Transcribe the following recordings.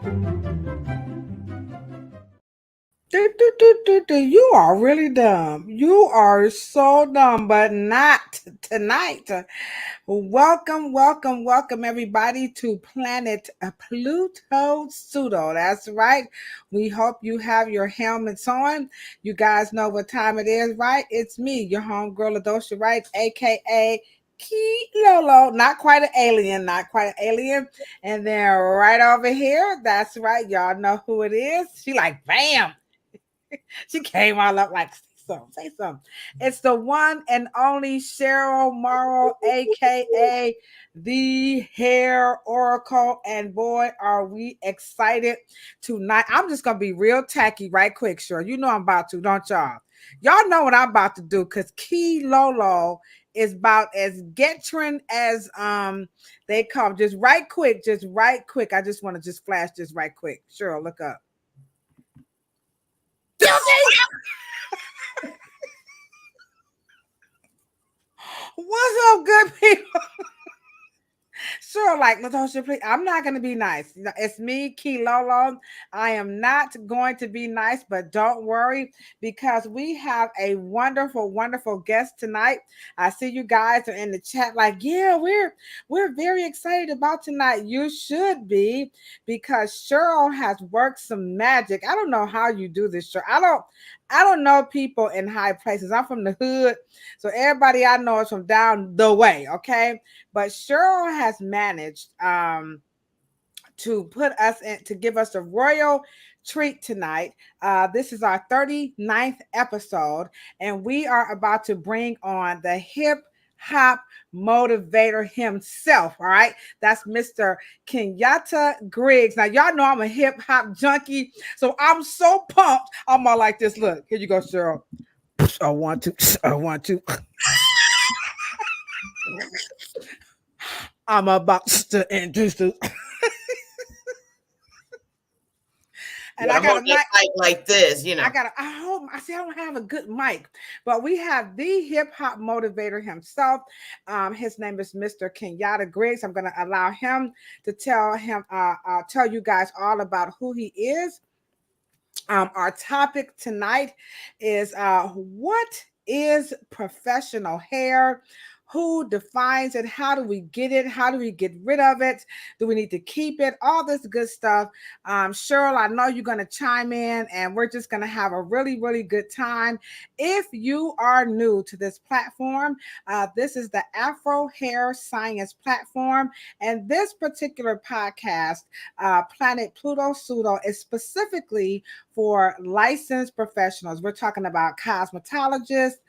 You are really dumb. You are so dumb, but not tonight. Welcome, everybody to Planet Pluto Pseudo. That's right. We hope you have your helmets on. You guys know what time it is, right? It's me, your homegirl Ladosha, right? AKA Key Lolo. Not quite an alien. And then right over here, that's right. Y'all know who it is. She like, bam. She came all up like, say something. It's the one and only Cheryl Morrow, aka the Hair Oracle. And boy, are we excited tonight. I'm just gonna be real tacky right quick, sure. You know I'm about to, don't y'all? Y'all know what I'm about to do because Key Lolo is about as getrin as they come. Just right quick. I just want to just flash this right quick. Cheryl, look up. What's up, good people? Sure, like Ladosha, please. I'm not going to be nice. It's me, Key Lolo. I am not going to be nice, but don't worry because we have a wonderful guest tonight. I see you guys are in the chat, like, yeah, we're very excited about tonight. You should be because Cheryl has worked some magic. I don't know how you do this, Cheryl. I don't know people in high places. I'm from the hood, so everybody I know is from down the way, okay? But Cheryl has managed to put us in, to give us a royal treat tonight. This is our 39th episode, and we are about to bring on the Hip-Hop Motivator himself. All right, that's Mr. Kenyatta Griggs. Now, y'all know I'm a hip-hop junkie, so I'm so pumped. I'm all like this. Look, here you go, Cheryl. I want to. I'm about to introduce. And I got a mic like this, you know. I don't have a good mic, but we have the hip-hop motivator himself. His name is Mr. Kenyatta Griggs. I'm going to allow him to tell you guys all about who he is. Our topic tonight is what is professional hair? Who defines it? How do we get it? How do we get rid of it? Do we need to keep it? All this good stuff. Cheryl, I know you're going to chime in and we're just going to have a really good time. If you are new to this platform, this is the Afro Hair Science platform. And this particular podcast, Planet Pluto Pseudo, is specifically for licensed professionals. We're talking about cosmetologists,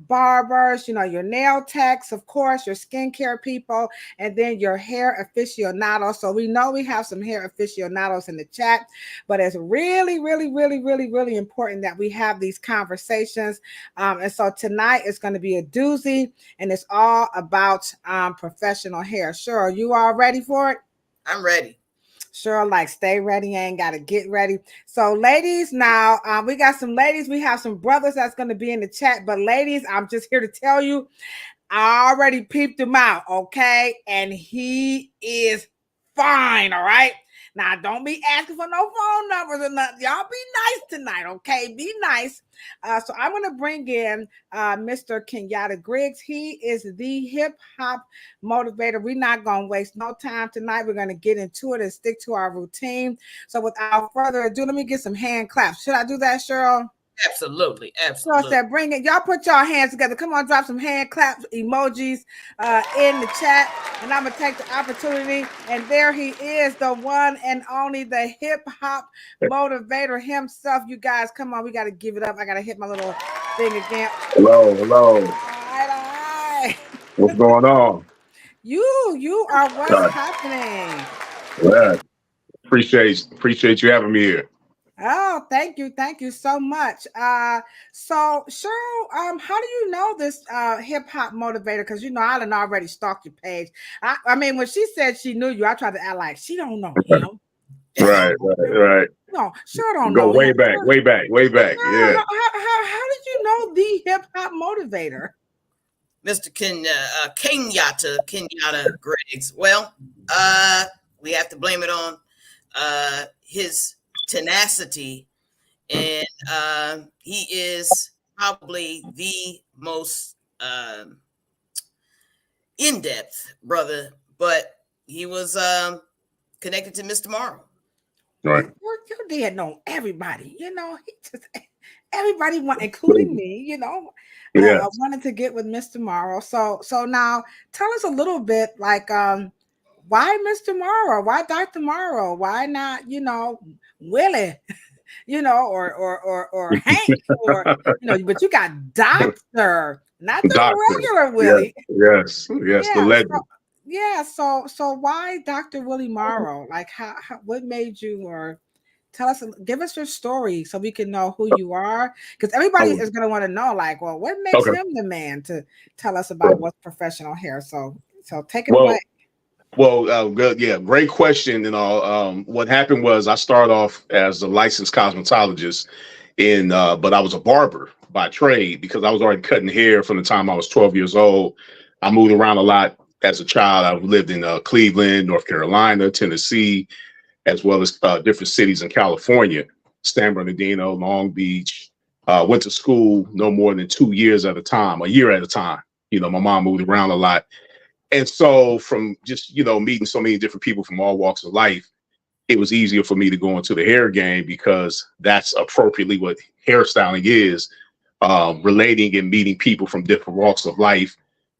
barbers, your nail techs, of course, your skincare people, and then your hair aficionados. So we know we have some hair aficionados in the chat, but it's really important that we have these conversations. And so tonight is going to be a doozy, and it's all about professional hair. Sure, you all ready for it? I'm ready. Sure, like stay ready, ain't gotta get ready. So ladies, now we got some ladies, we have some brothers that's going to be in the chat, but ladies, I'm just here to tell you, I already peeped him out, okay? And he is fine, all right? Now, don't be asking for no phone numbers or nothing. Y'all be nice tonight, okay? Be nice. So I'm going to bring in Mr. Kenyatta Griggs. He is the hip-hop motivator. We're not going to waste no time tonight. We're going to get into it and stick to our routine. So without further ado, let me get some hand claps. Should I do that, Cheryl? Absolutely. So I said, bring it. Y'all put y'all hands together. Come on, drop some hand claps emojis in the chat. And I'm going to take the opportunity. And there he is, the one and only, the hip-hop motivator himself. You guys, come on. We got to give it up. I got to hit my little thing again. Hello. All right. What's going on? You are what's happening. Yeah. Appreciate you having me here. Oh, thank you so much. So Cheryl, how do you know this hip-hop motivator? Because I done already stalked your page. I mean, when she said she knew you, I tried to act like she don't know him. Right. No, Cheryl don't know. Go way back. Yeah. How did you know the hip-hop motivator? Mr. Kenyatta Griggs. Well, we have to blame it on his tenacity, and he is probably the most in-depth brother, but he was connected to Mr. Morrow. Right. Your dad know everybody, he just everybody including me, wanted to get with Mr. Morrow. So now tell us a little bit like why Mr. Morrow? Why Dr. Morrow? Why not, Willie, or Hank, or but you got Doctor, not the regular Willie. Yes, the legend. So why Dr. Willie Morrow? Like how what made you, or give us your story so we can know who you are, because everybody is going to want to know, like, well, what makes him the man to tell us about what's professional hair. So take it away. Well, good. Yeah, great question. And all. What happened was I started off as a licensed cosmetologist but I was a barber by trade because I was already cutting hair from the time I was 12 years old. I moved around a lot as a child. I lived in Cleveland, North Carolina, Tennessee, as well as different cities in California, San Bernardino, Long Beach. Went to school no more than 2 years at a time, a year at a time. My mom moved around a lot. And so from just, meeting so many different people from all walks of life, it was easier for me to go into the hair game because that's appropriately what hairstyling is, relating and meeting people from different walks of life,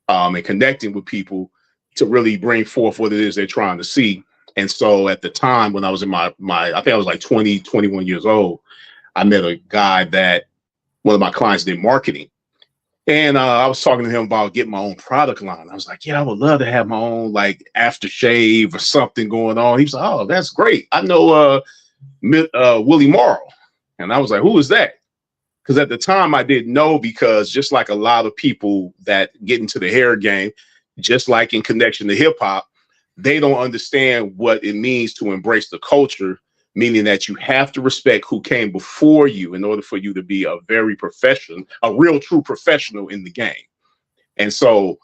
and connecting with people to really bring forth what it is they're trying to see. And so at the time when I was in my I think I was like 20, 21 years old, I met a guy that one of my clients did marketing. And I was talking to him about getting my own product line. I was like, yeah, I would love to have my own like aftershave or something going on. He was like, oh, that's great. I know Willie Morrow. And I was like, who is that? Because at the time I didn't know, because just like a lot of people that get into the hair game, just like in connection to hip hop, they don't understand what it means to embrace the culture, meaning that you have to respect who came before you in order for you to be a real true professional in the game. And so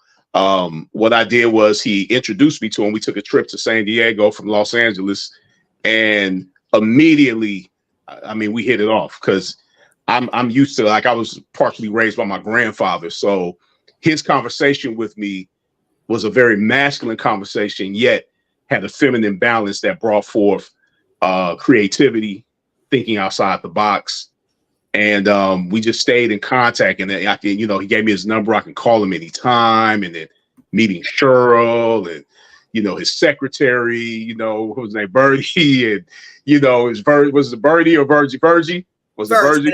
what I did was he introduced me to him. We took a trip to San Diego from Los Angeles, and immediately, we hit it off because I'm used to, like, I was partially raised by my grandfather. So his conversation with me was a very masculine conversation, yet had a feminine balance that brought forth creativity, thinking outside the box. And we just stayed in contact. And then he gave me his number. I can call him anytime. And then meeting Cheryl and, his secretary, what was his name? Birdie. And, was it Birdie or Virgie? Was it Virgie?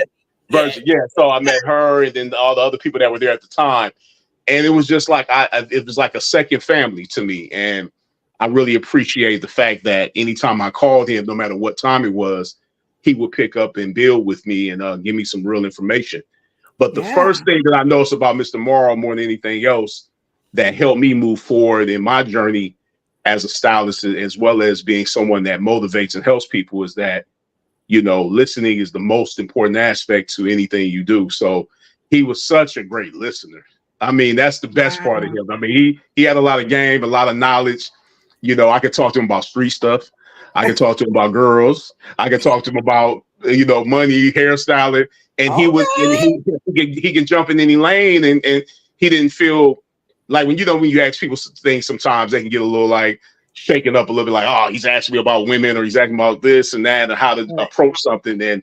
Virgie. Yeah. So I met her and then all the other people that were there at the time. And it was just like, it was like a second family to me. And I really appreciate the fact that anytime I called him, no matter what time it was, he would pick up and build with me and give me some real information. But the first thing that I noticed about Mr. Morrow more than anything else that helped me move forward in my journey as a stylist, as well as being someone that motivates and helps people, is that, listening is the most important aspect to anything you do. So he was such a great listener. That's the best part of him. He had a lot of game, a lot of knowledge. I could talk to him about street stuff. I could talk to him about girls. I could talk to him about, money, hairstyling. And he can jump in any lane. And he didn't feel like when you ask people things, sometimes they can get a little like shaken up a little bit, like, oh, he's asking me about women, or he's asking about this and that and how to approach something. And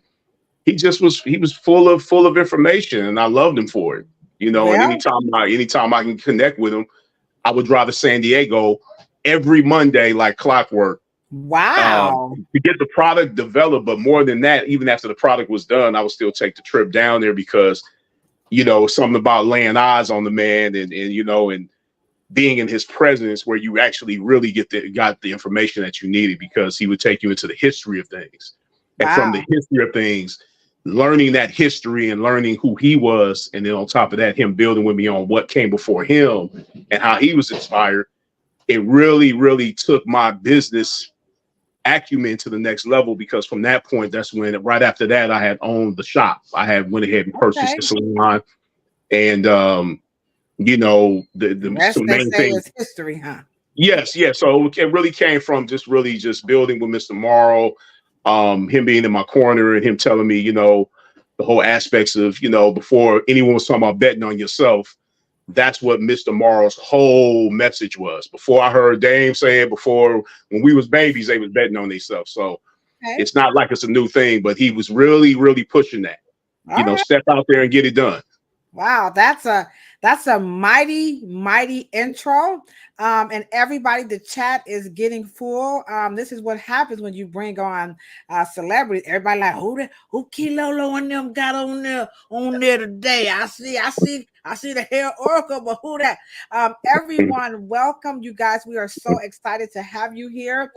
he was full of information, and I loved him for it. And anytime I can connect with him, I would drive to San Diego every Monday like clockwork. Wow. To get the product developed. But more than that, even after the product was done, I would still take the trip down there because, something about laying eyes on the man and being in his presence where you actually really got the information that you needed, because he would take you into the history of things. Wow. And from the history of things, learning that history and learning who he was. And then on top of that, him building with me on what came before him and how he was inspired. It really, really took my business acumen to the next level, because from that point, that's when right after that, I had owned the shop. I had went ahead and purchased the salon. And, the rest some they main say things is history, huh? Yes, yes. So it really came from just really just building with Mr. Morrow, him being in my corner and him telling me, the whole aspects of, before anyone was talking about betting on yourself, that's what Mr. Morrow's whole message was. Before I heard Dame say it, before when we was babies, they was betting on themselves. So Okay. it's not like it's a new thing, but he was really, really pushing that. All right. Step out there and get it done. Wow, that's a mighty intro. And everybody, the chat is getting full. This is what happens when you bring on celebrities. Everybody like, who Kilolo and them got on there today? I see the hair oracle, but who that? Everyone, welcome you guys. We are so excited to have you here.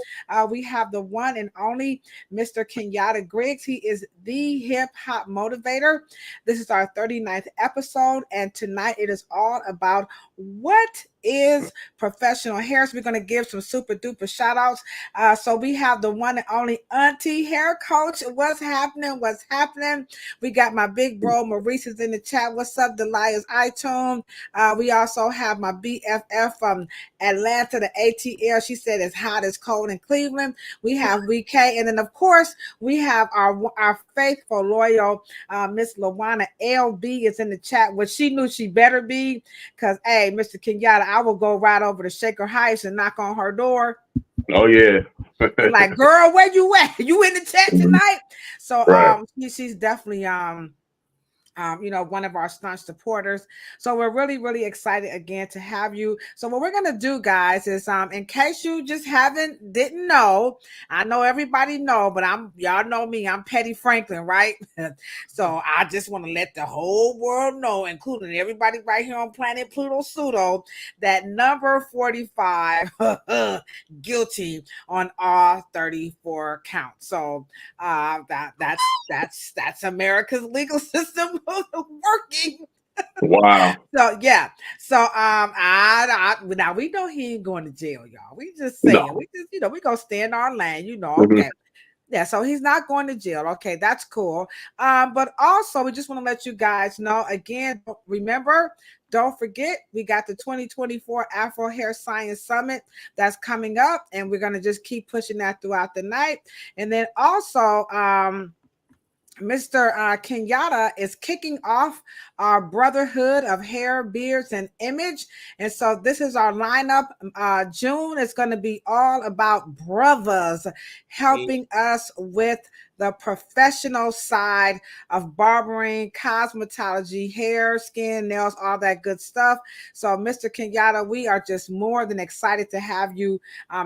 We have the one and only Mr. Kenyatta Griggs. He is the Hip-Hop Motivator. This is our 39th episode, and tonight it is all about what is professional hair. So we're going to give some super duper shout outs. So we have the one and only auntie hair coach. What's happening? We got my big bro Maurice is in the chat. What's up, Delia's iTunes? We also have my BFF from Atlanta, the ATL. She said it's hot as cold in Cleveland. We have VK, and then of course we have our faithful loyal Miss Lawana LB is in the chat, which she knew she better be, because hey, Mr. Kenyatta, I will go right over to Shaker Heights and knock on her door. Oh yeah. Like, girl, where you at? You in the chat tonight? So right. She's definitely one of our staunch supporters. So we're really, really excited again to have you. So what we're gonna do, guys, is in case you just didn't know, I know everybody know, but y'all know me, I'm Petty Franklin, right? So I just want to let the whole world know, including everybody right here on planet Pluto Pseudo, that number 45 guilty on all 34 counts. So that's America's legal system working. Wow. So yeah. So now we know he ain't going to jail, y'all. We just saying, we just, we gonna stay in our lane, okay. Yeah, so he's not going to jail. Okay, that's cool. But also we just want to let you guys know again, don't forget, we got the 2024 Afro Hair Science Summit that's coming up, and we're going to just keep pushing that throughout the night. And then also, Mr. Kenyatta is kicking off our Brotherhood of Hair, Beards, and Image. And so this is our lineup. June is going to be all about brothers helping us with the professional side of barbering, cosmetology, hair, skin, nails, all that good stuff. So Mr. Kenyatta, we are just more than excited to have you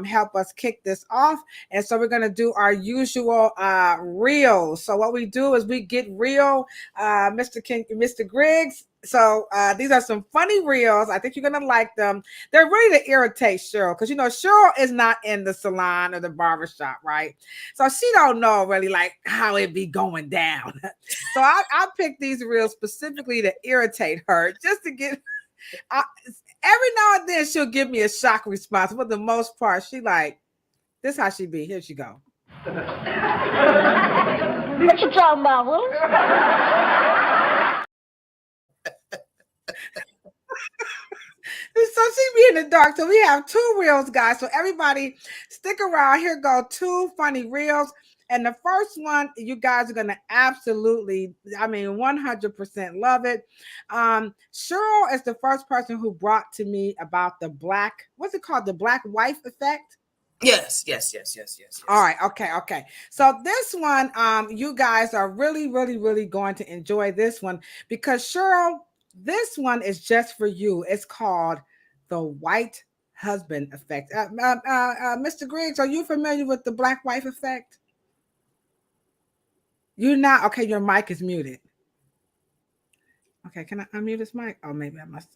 help us kick this off. And so we're going to do our usual reels. So what we do is we get real, Mr. Griggs. So these are some funny reels. I think you're gonna like them. They're really to irritate Cheryl, because Cheryl is not in the salon or the barbershop, right? So she don't know really like how it be going down. So I picked these reels specifically to irritate her, just to get every now and then she'll give me a shock response. For the most part, she like, this how she be. Here she go. What you talking about, Willis? So she be in the dark. So we have two reels, guys. So everybody stick around. Here go two funny reels. And the first one, you guys are going to absolutely, 100% love it. Cheryl is the first person who brought to me about the what's it called? The black wife effect? Yes. All right. Okay. So this one, you guys are really, really, really going to enjoy this one, because Cheryl, this one is just for you. It's called the white husband effect. Mr. Griggs, are you familiar with the black wife effect? You're not? Okay, your mic is muted. Okay, can I unmute this mic? Oh, maybe I must.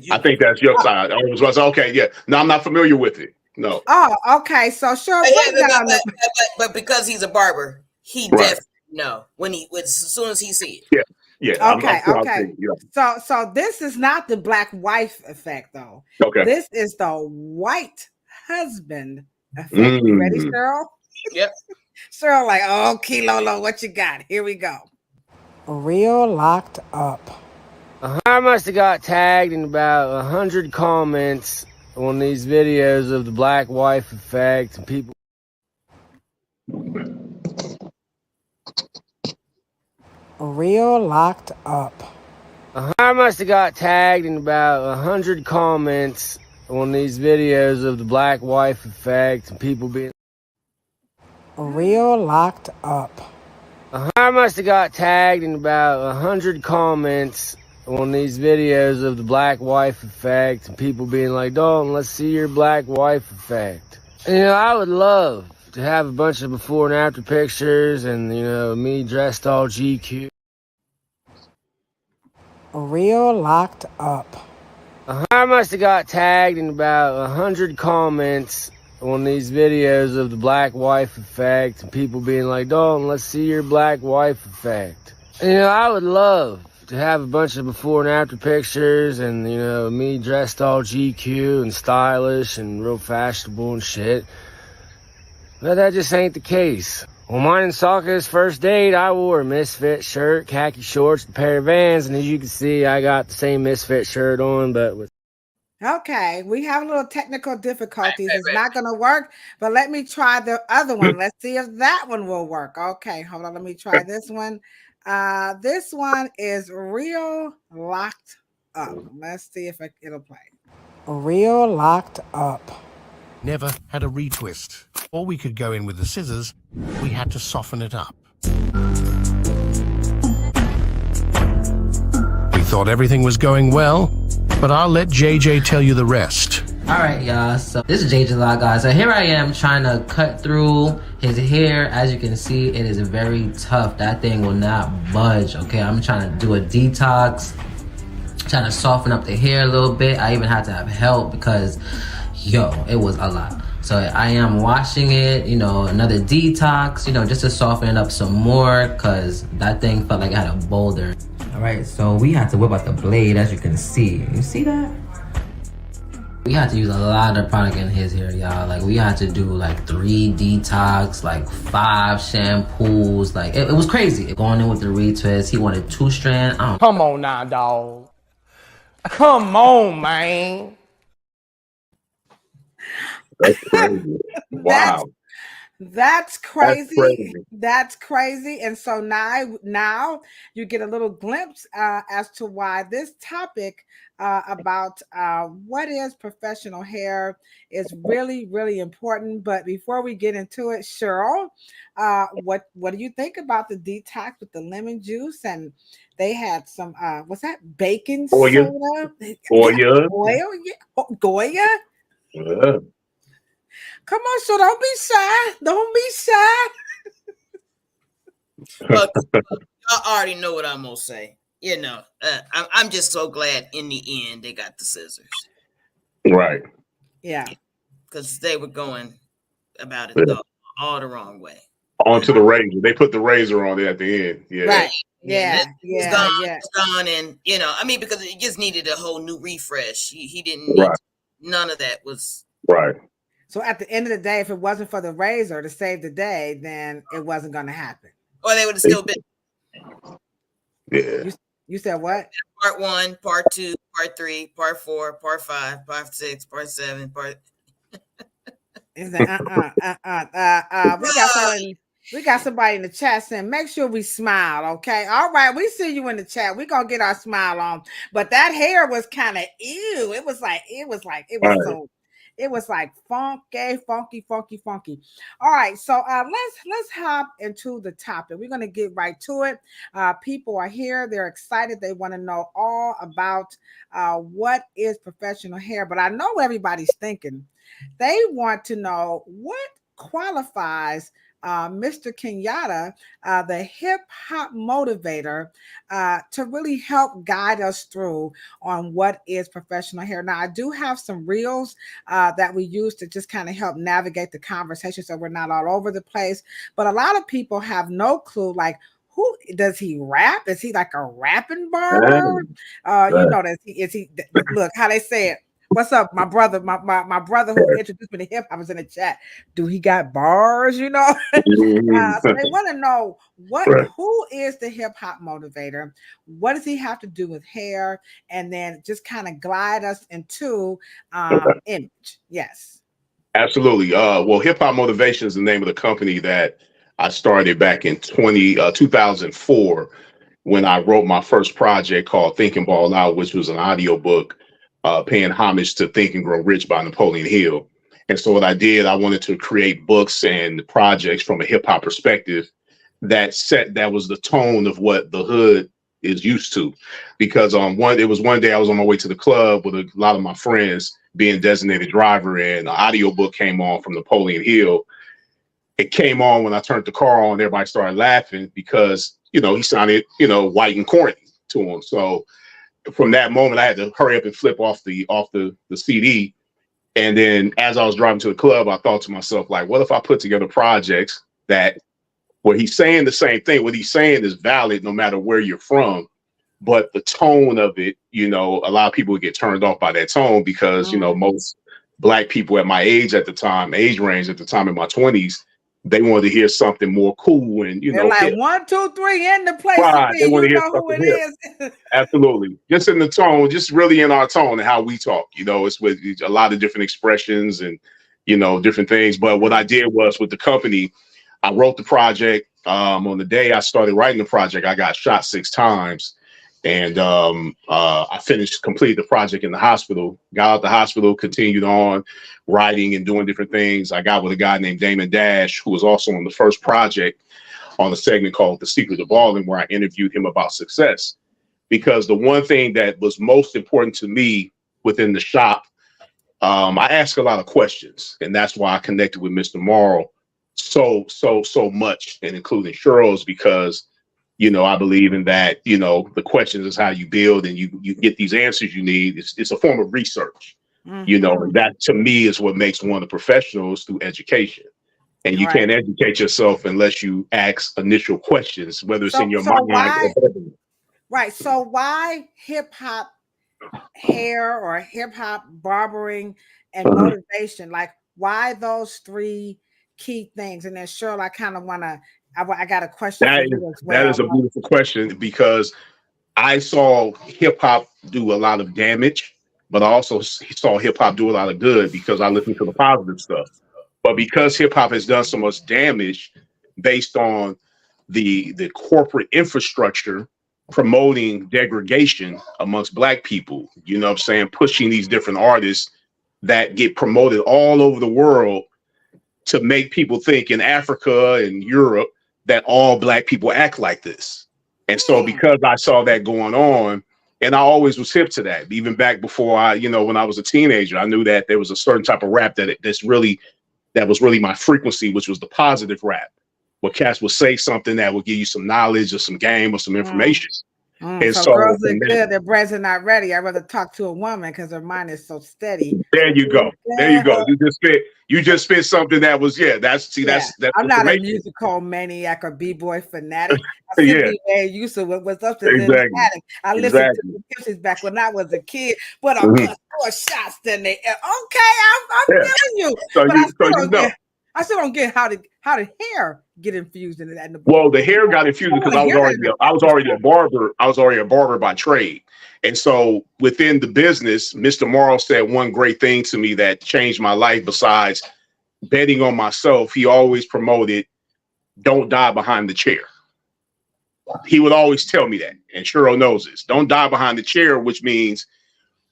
I think that's your side. Okay, yeah. No, I'm not familiar with it. No. Oh, okay. So sure. But because he's a barber, he definitely know as soon as he sees it. Yeah. Okay. So this is not the black wife effect, though. Okay. This is the white husband effect. You ready, Cheryl? Yep. Cheryl, like, okay, Lolo, what you got? Here we go. Real locked up. I must have got tagged in about 100 comments on these videos of the black wife effect and people. Real locked up. I must have got tagged in about 100 comments on these videos of the black wife effect and people being. Real locked up. I must have got tagged in about 100 comments on these videos of the black wife effect and people being like, Dalton, let's see your black wife effect. And, you know, I would love to have a bunch of before and after pictures and, you know, me dressed all GQ. Real locked up. I must have got tagged in about 100 comments on these videos of the black wife effect and people being like, Dalton, let's see your black wife effect. And, you know, I would love to have a bunch of before and after pictures and, you know, me dressed all GQ and stylish and real fashionable and shit. But that just ain't the case. On mine and Sokka's first date, I wore a Misfit shirt, khaki shorts, and a pair of Vans, and as you can see, I got the same Misfit shirt on, but with... Okay, we have a little technical difficulties. It's not going to work, but let me try the other one. Let's see if that one will work. Okay, hold on. Let me try this one. This one is real locked up. Let's see if it'll play. Real locked up. Never had a retwist. Or we could go in with the scissors. We had to soften it up. We thought everything was going well, but I'll let JJ tell you the rest. Alright, y'all, so this is JJ Law, guys. So here I am trying to cut through his hair. As you can see, it is very tough. That thing will not budge, okay? I'm trying to do a detox, trying to soften up the hair a little bit. I even had to have help because, yo, it was a lot. So I am washing it, you know, another detox, you know, just to soften it up some more because that thing felt like I had a boulder. Alright, so we had to whip out the blade, as you can see. You see that? We had to use a lot of product in his hair, y'all. Like, we had to do like 3 detox, like 5 shampoos. Like, it was crazy. Going in with the retwist, he wanted 2 strand. Come on now, dog. Come on, man. That's crazy. Wow. That's crazy. That's crazy. That's crazy. And so now you get a little glimpse as to why this topic about what is professional hair is really, really important. But before we get into it, Cheryl, what do you think about the detox with the lemon juice? And they had some what's that? Baking soda? Goya. Goya? Yeah. Come on, so don't be shy. Don't be shy. Look, I already know what I'm gonna say. You know, I'm just so glad in the end they got the scissors. Right. Yeah. Because they were going about it all the wrong way. Onto the razor. They put the razor on there at the end. Yeah. Right. Yeah. It's gone, and you know, I mean, because it just needed a whole new refresh. He didn't need none of that was right. So at the end of the day, if it wasn't for the razor to save the day, then it wasn't going to happen. Or they would have still been. Yeah. You said what? Part 1, part 2, part 3, part 4, part 5, part 6, part 7, part. Is that we got somebody in the chat saying, make sure we smile, okay? All right, we see you in the chat. We're gonna get our smile on. But that hair was kind of ew. It was like funky. All right, so let's hop into the topic. We're gonna get right to it. People are here, they're excited, they want to know all about what is professional hair, but I know everybody's thinking. They want to know what qualifies Mr. Kenyatta, the hip-hop motivator, to really help guide us through on what is professional hair. Now, I do have some reels that we use to just kind of help navigate the conversation so we're not all over the place. But a lot of people have no clue, like, who does he rap? Is he like a rapping barber? You know, is he look how they say it. What's up, my brother? My brother who introduced me to hip hop was in the chat. Do he got bars? You know, so they want to know who is the hip hop motivator? What does he have to do with hair? And then just kind of glide us into image. Yes, absolutely. Well, Hip-Hop Motivation is the name of the company that I started back in 2004 when I wrote my first project called Think and Ball Out, which was an audiobook paying homage to Think and Grow Rich by Napoleon Hill. And so what I did, I wanted to create books and projects from a hip hop perspective that was the tone of what the hood is used to. Because it was one day I was on my way to the club with a lot of my friends being designated driver, and an audiobook came on from Napoleon Hill. It came on when I turned the car on, everybody started laughing because, he sounded, white and corny to them. So from that moment, I had to hurry up and flip off the CD. And then as I was driving to the club, I thought to myself, like, what if I put together projects where he's saying the same thing? What he's saying is valid no matter where you're from. But the tone of it, a lot of people get turned off by that tone because, most Black people at my age range at the time in my 20s, they wanted to hear something more cool and they're like 1, 2, 3 in the place. Right. They want to hear who it is. Absolutely. Just in the tone, just really in our tone and how we talk. It's with a lot of different expressions and, different things. But what I did was with the company, I wrote the project. On the day I started writing the project, I got shot 6 times. And I completed the project in the hospital, got out the hospital, continued on writing and doing different things. I got with a guy named Damon Dash, who was also on the first project on a segment called The Secret of Balling, where I interviewed him about success. Because the one thing that was most important to me within the shop, I ask a lot of questions, and that's why I connected with Mr. Morrow so much, and including Cheryl's, because I believe in that, the questions is how you build and you get these answers you need. It's a form of research, and that to me is what makes one a professional is through education. And you can't educate yourself unless you ask initial questions, whether it's in your mind. Right. So why hip hop hair or hip hop barbering and motivation? Like, why those 3 key things? And then Cheryl, I kind of want to. I got a question for you as well. That is a beautiful question because I saw hip hop do a lot of damage, but I also saw hip hop do a lot of good because I listened to the positive stuff. But because hip hop has done so much damage based on the corporate infrastructure promoting degradation amongst Black people, pushing these different artists that get promoted all over the world to make people think in Africa and Europe that all Black people act like this. And so because I saw that going on, and I always was hip to that, even back before when I was a teenager, I knew that there was a certain type of rap that was really my frequency, which was the positive rap, where cats would say something that would give you some knowledge or some game or some information. And so girls look good, their brains are not ready. I'd rather talk to a woman because her mind is so steady. There you go. There you go. You just spit something that was that's I'm not a musical maniac or b-boy fanatic. I simply made use of what's up to this. I listened to the Pixies back when I was a kid, but I'm just more shots than they. Okay, I'm feeling you. I still don't get how the hair get infused into that. Well, the hair got infused because I was already a barber. I was already a barber by trade. And so within the business, Mr. Morrow said one great thing to me that changed my life besides betting on myself. He always promoted, don't die behind the chair. He would always tell me that. And Cheryl knows this. Don't die behind the chair, which means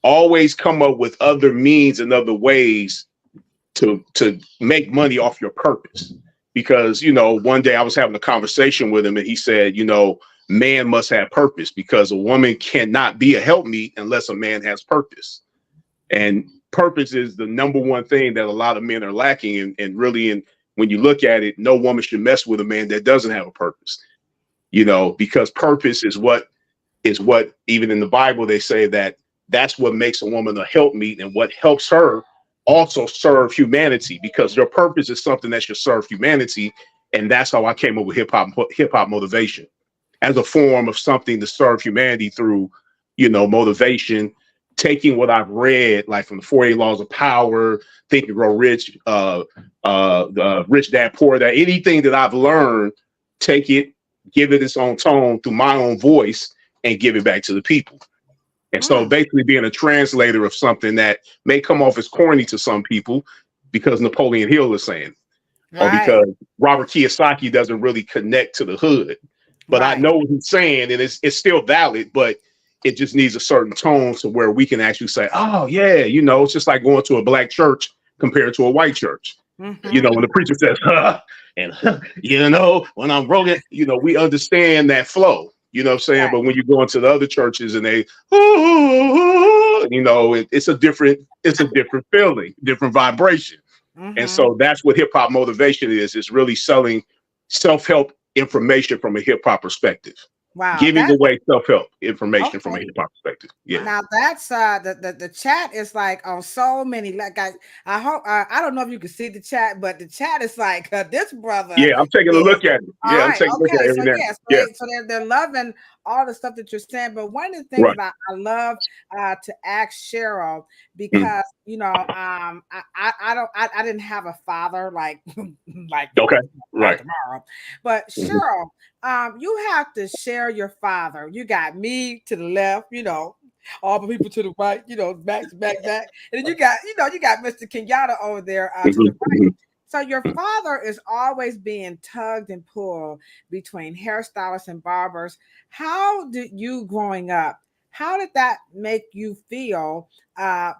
always come up with other means and other ways to make money off your purpose. Because, one day I was having a conversation with him and he said, man must have purpose because a woman cannot be a helpmeet unless a man has purpose. And purpose is the number one thing that a lot of men are lacking. And really, when you look at it, no woman should mess with a man that doesn't have a purpose, because purpose is what even in the Bible, they say that's what makes a woman a helpmeet and what helps her also serve humanity, because your purpose is something that should serve humanity. And that's how I came up with hip-hop motivation as a form of something to serve humanity through, motivation, taking what I've read, like from the 48 Laws of Power, Think and Grow Rich, Rich Dad Poor Dad, anything that I've learned, take it, give it its own tone through my own voice, and give it back to the people. And so basically being a translator of something that may come off as corny to some people because Napoleon Hill is saying, or because Robert Kiyosaki doesn't really connect to the hood. But I know what he's saying, and it's still valid, but it just needs a certain tone to where we can actually say, oh, yeah, you know, it's just like going to a black church compared to a white church. You know, when the preacher says, and, you know, when I'm broken, you know, we understand that flow. You know what I'm saying? But when you go into the other churches and they, you know, it's a different feeling, different vibration. And so that's what hip hop motivation is. It's really selling self-help information from a hip hop perspective. Wow, giving away self-help information from a hip hop perspective. Yeah. Now that's the chat is like on so many. Like I hope I don't know if you can see the chat, but the chat is like this brother. Yeah, I'm taking a look at it. Yeah, I'm taking a look at it. So they're loving all the stuff that you're saying. But one of the things that I love to ask Cheryl, because you know I didn't have a father like tomorrow, but Cheryl, you have to share your father. You got me to the left, you know, all the people to the right, you know, back to back, and then you got Mr. Kenyatta over there to the right. So your father is always being tugged and pulled between hairstylists and barbers. How did you growing up? How did that make you feel?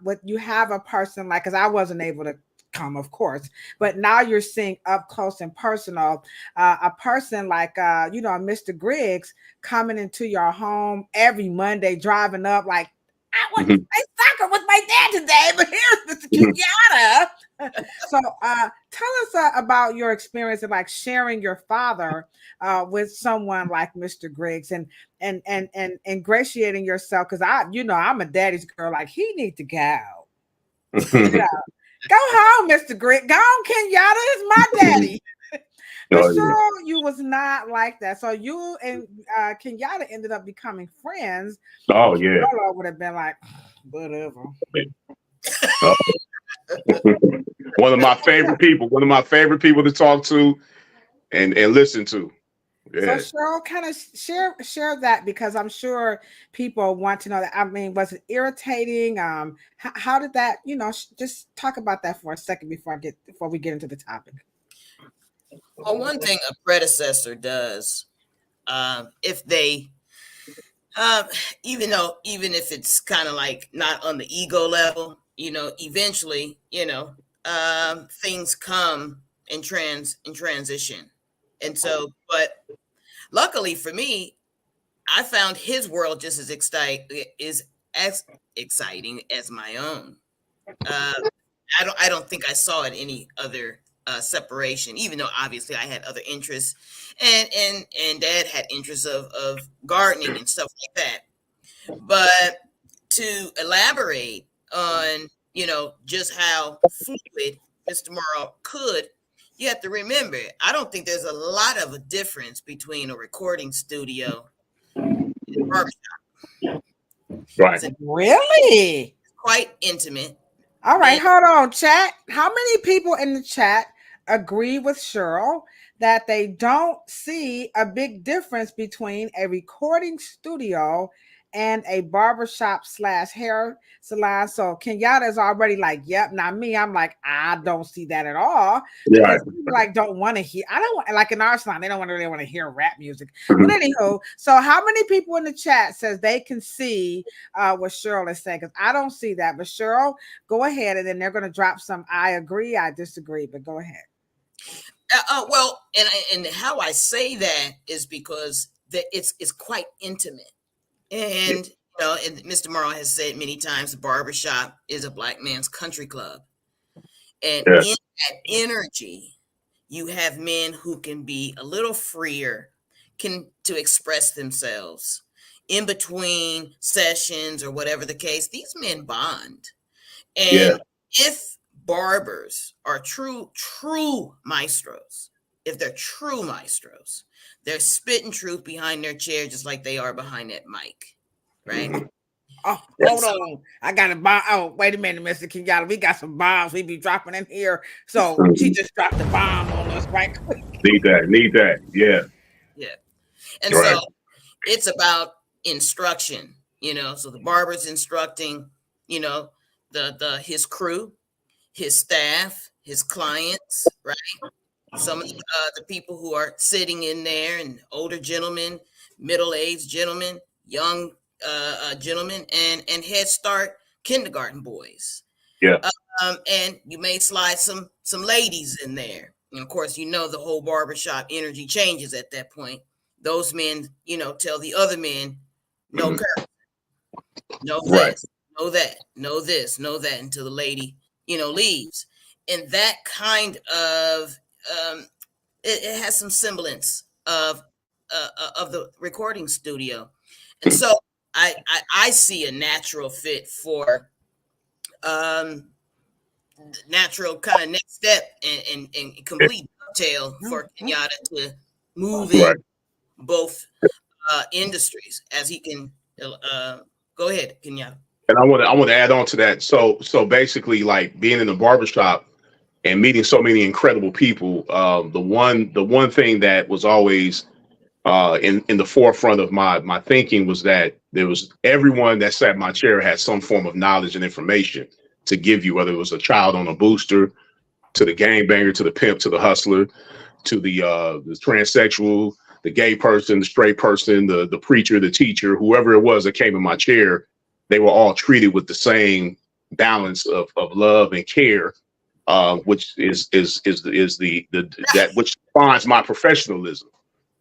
When you have a person like, because I wasn't able to come, of course, but now you're seeing up close and personal a person like you know, Mr. Griggs coming into your home every Monday, driving up like, I want to play soccer with my dad today, but here's Mr. Kenyatta. So tell us about your experience of like sharing your father with someone like Mr. Griggs and ingratiating yourself, because I'm a daddy's girl, like he needs to go. Yeah. Go home, Mr. Griggs. Go home, Kenyatta is my daddy. But Cheryl, you was not like that. So you and Kenyatta ended up becoming friends. Oh yeah. Cheryl would have been like, whatever. One of my favorite people to talk to and listen to. Yeah. So Cheryl, kind of share that, because I'm sure people want to know that. I mean, was it irritating? How did that? You know, just talk about that for a second before we get into the topic. Well, one thing a predecessor does, if they, even if it's kind of like not on the ego level, you know, eventually, you know, things come in transition, and so, but luckily for me, I found his world just as exciting as my own. I don't think I saw it any other separation, even though obviously I had other interests, and Dad had interests of gardening and stuff like that. But to elaborate on, you know, just how fluid Mr. Morrow could, you have to remember, I don't think there's a lot of a difference between a recording studio and a barbershop. Right. Really? Quite intimate. All right, hold on, chat. How many people in the chat agree with Cheryl that they don't see a big difference between a recording studio and a barbershop / hair salon? So Kenyatta is already like, yep. Now me, I'm like, I don't see that at all. Because people like don't want to hear. I don't want, like in our salon, they don't really want to hear rap music. But anywho, so how many people in the chat says they can see what Cheryl is saying? Because I don't see that. But Cheryl, go ahead, and then they're going to drop some I agree, I disagree. But go ahead. Well, and how I say that is because it's quite intimate. And you know, and Mr. Morrow has said many times, the barbershop is a black man's country club. And in that energy, you have men who can be a little freer, to express themselves in between sessions or whatever the case. These men bond. And if barbers are true maestros, if they're true maestros, they're spitting truth behind their chair just like they are behind that mic, right? Oh, Right. hold on. I got a bomb. Oh, wait a minute, Mr. Kenyatta. We got some bombs we be dropping in here. So she Mhm. just dropped the bomb on us right quick. Need that. Yeah. Yeah. And Right. so it's about instruction, so the barber's instructing, his crew, his staff, his clients, right? Some of the people who are sitting in there, and older gentlemen, middle-aged gentlemen, young gentlemen, and Head Start kindergarten boys. Yeah. And you may slide some ladies in there. And of course, the whole barbershop energy changes at that point. Those men, tell the other men, no curse, no Right. this, no that, no this, no that, until the lady, leaves. And that kind of it has some semblance of the recording studio. And so I see a natural fit for natural kind of next step and complete detail for Kenyatta to move in Right. both industries, as he can go ahead, Kenyatta. And I want to add on to that. So basically, like being in the barbershop and meeting so many incredible people, the one thing that was always in the forefront of my thinking was that there was everyone that sat in my chair had some form of knowledge and information to give you, whether it was a child on a booster, to the gangbanger, to the pimp, to the hustler, to the transsexual, the gay person, the straight person, the preacher, the teacher, whoever it was that came in my chair. They were all treated with the same balance of love and care, which is the that which defines my professionalism.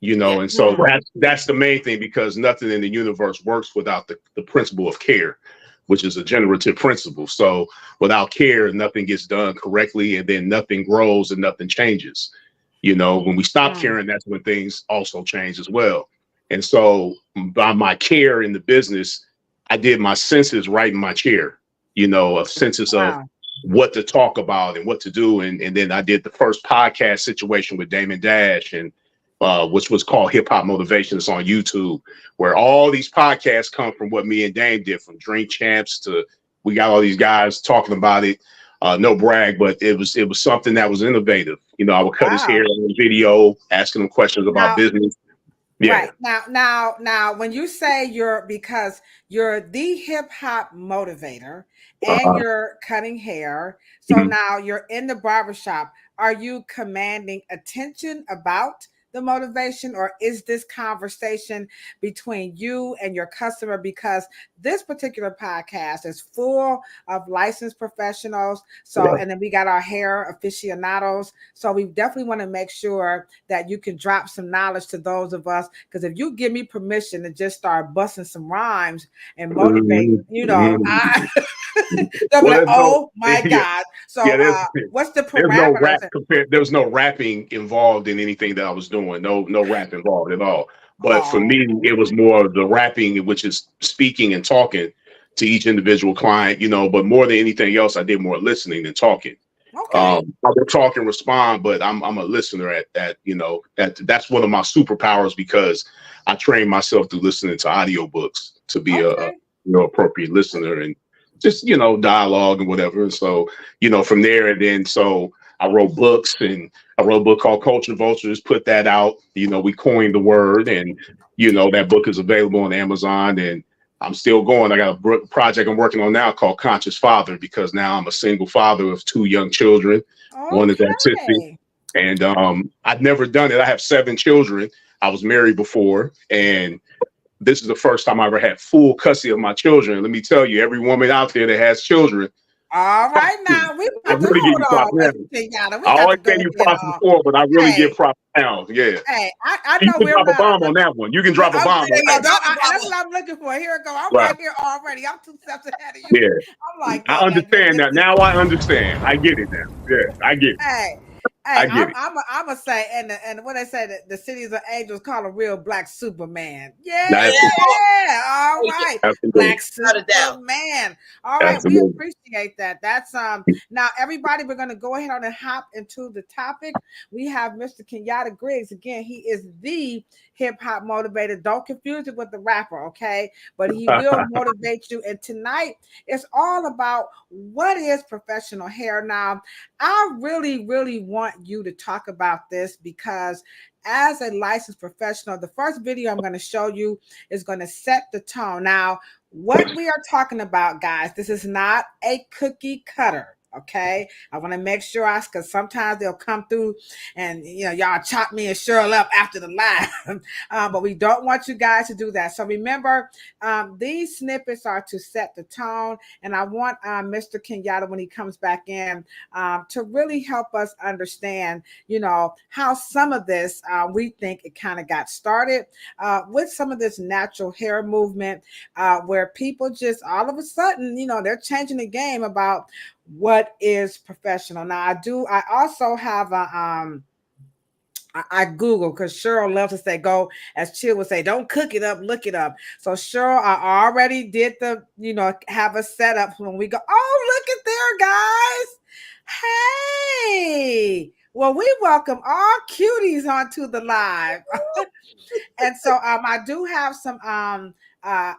And so that's the main thing, because nothing in the universe works without the principle of care, which is a generative principle. So without care, nothing gets done correctly, and then nothing grows and nothing changes. When we stop caring, that's when things also change as well. And so by my care in the business, I did my senses right in my chair, a senses of what to talk about and what to do. And then I did the first podcast situation with Damon Dash, and which was called Hip-Hop Motivation. It's on YouTube, where all these podcasts come from what me and Dame did, from Drink Champs to, we got all these guys talking about it. No brag, but it was something that was innovative. I would cut his hair on the video, asking him questions about business. Yeah. Right. Now, when you say because you're the hip hop motivator and you're cutting hair, so now you're in the barbershop, are you commanding attention about the motivation, or is this conversation between you and your customer? Because this particular podcast is full of licensed professionals. So, and then we got our hair aficionados. So we definitely want to make sure that you can drop some knowledge to those of us. Because if you give me permission to just start busting some rhymes and motivate, they'll be like, oh my God. So what's the parameters? There's no rapping involved in anything that I was doing. No rap involved at all. But for me, it was more of the rapping, which is speaking and talking to each individual client, but more than anything else, I did more listening than talking. Okay. I will talk and respond, but I'm a listener at that, that's one of my superpowers, because I trained myself through listening to audiobooks to be a appropriate listener, and just, dialogue and whatever. And so, from there, and then, so I wrote books, and I wrote a book called Culture Vultures, put that out. We coined the word, and, that book is available on Amazon, and I'm still going. I got a project I'm working on now called Conscious Father, because now I'm a single father of 2 young children. Okay. One is autistic, and I've never done it. I have 7 children. I was married before, and this is the first time I ever had full custody of my children. Let me tell you, every woman out there that has children. All right, now we really give you props now. I always say you props before, but I really give props now. Yeah. Hey, I know you can drop a bomb on that one. You can drop a bomb. That's what I'm looking for. Here it go. I'm right here already. I'm 2 steps ahead of you. Yeah. I'm like, I understand that. Now I understand. I get it now. Yeah, I get it. Hey, I get it. I'm gonna say, and what they say, the cities of angels call a real black Superman. That's Yeah, it. all right, Absolutely. black Without a doubt. Superman. All right, we Absolutely. appreciate that. That's now everybody, we're gonna go ahead on and hop into the topic. We have Mr. Kenyatta Griggs again. He is the hip hop motivator. Don't confuse it with the rapper, okay? But he will motivate you. And tonight it's all about what is professional hair. Now, I really, really want you to talk about this because as a licensed professional, the first video I'm going to show you is going to set the tone. Now, what we are talking about, guys, this is not a cookie cutter. Okay, I want to make sure because sometimes they'll come through and y'all chop me and Cheryl up after the live, but we don't want you guys to do that. So remember, these snippets are to set the tone, and I want Mr. Kenyatta, when he comes back in, to really help us understand, how some of this we think it kind of got started with some of this natural hair movement, where people just all of a sudden, they're changing the game about what is professional. Now, I also have a I Google, because Cheryl loves to say, go, as Chill would say, don't cook it up, look it up. So Cheryl, I already did have a setup when we go, oh, look at there, guys. Hey, well, we welcome all cuties onto the live. And so I do have some a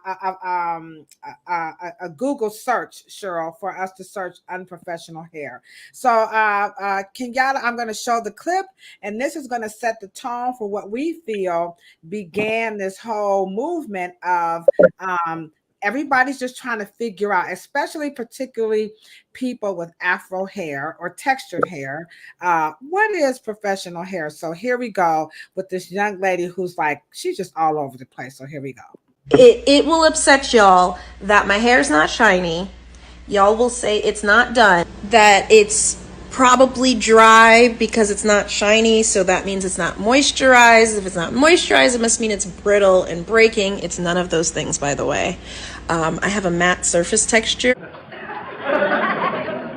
Google search, Cheryl, for us to search unprofessional hair. So Kenyatta, I'm going to show the clip, and this is going to set the tone for what we feel began this whole movement of everybody's just trying to figure out, particularly people with afro hair or textured hair, what is professional hair. So here we go with this young lady who's like, she's just all over the place. So here we go. It will upset y'all that my hair's not shiny. Y'all will say it's not done, that it's probably dry because it's not shiny, so that means it's not moisturized. If it's not moisturized, it must mean it's brittle and breaking. It's none of those things, by the way. I have a matte surface texture.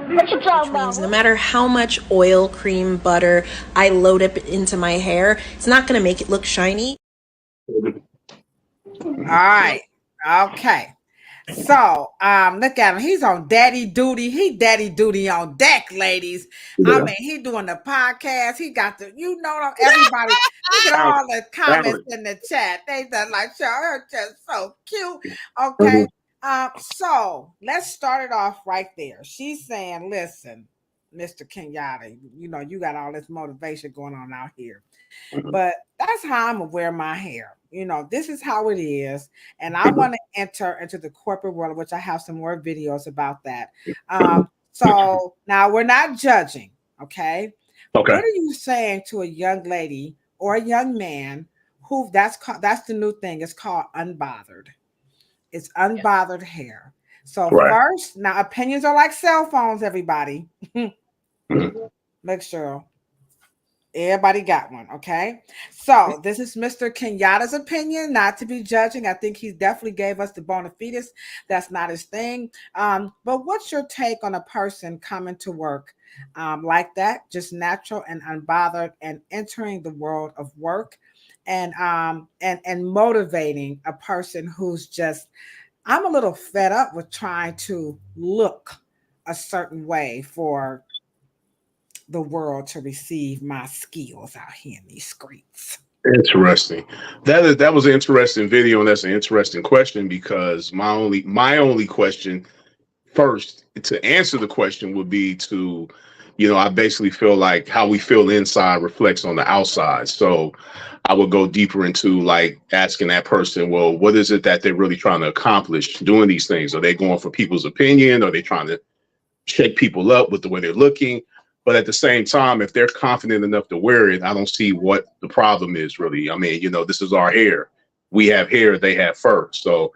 What you talking about? No matter how much oil, cream, butter I load up into my hair, it's not going to make it look shiny. All right. Okay. So look at him. He's on daddy duty. He daddy duty on deck, ladies. Yeah. I mean, he doing the podcast. He got everybody. Look at all the comments in the chat. They done like, her just so cute. Okay. So let's start it off right there. She's saying, listen, Mr. Kenyatta, you got all this motivation going on out here. But that's how I'm gonna wear my hair. This is how it is. And I want to enter into the corporate world, which I have some more videos about that. So now we're not judging. Okay. What are you saying to a young lady or a young man who that's the new thing? It's called unbothered. It's unbothered hair. So first, now opinions are like cell phones, everybody. Make sure everybody got one, okay? So this is Mr. Kenyatta's opinion, not to be judging. I think he definitely gave us the bona fides. That's not his thing. But what's your take on a person coming to work like that, just natural and unbothered, and entering the world of work and motivating a person who's just, I'm a little fed up with trying to look a certain way for the world to receive my skills out here in these streets. Interesting. That was an interesting video, and that's an interesting question, because my only question first to answer the question would be to, I basically feel like how we feel inside reflects on the outside. So I would go deeper into like asking that person, well, what is it that they're really trying to accomplish doing these things? Are they going for people's opinion? Are they trying to shake people up with the way they're looking? But at the same time, if they're confident enough to wear it, I don't see what the problem is really. I mean, this is our hair. We have hair, they have fur. So,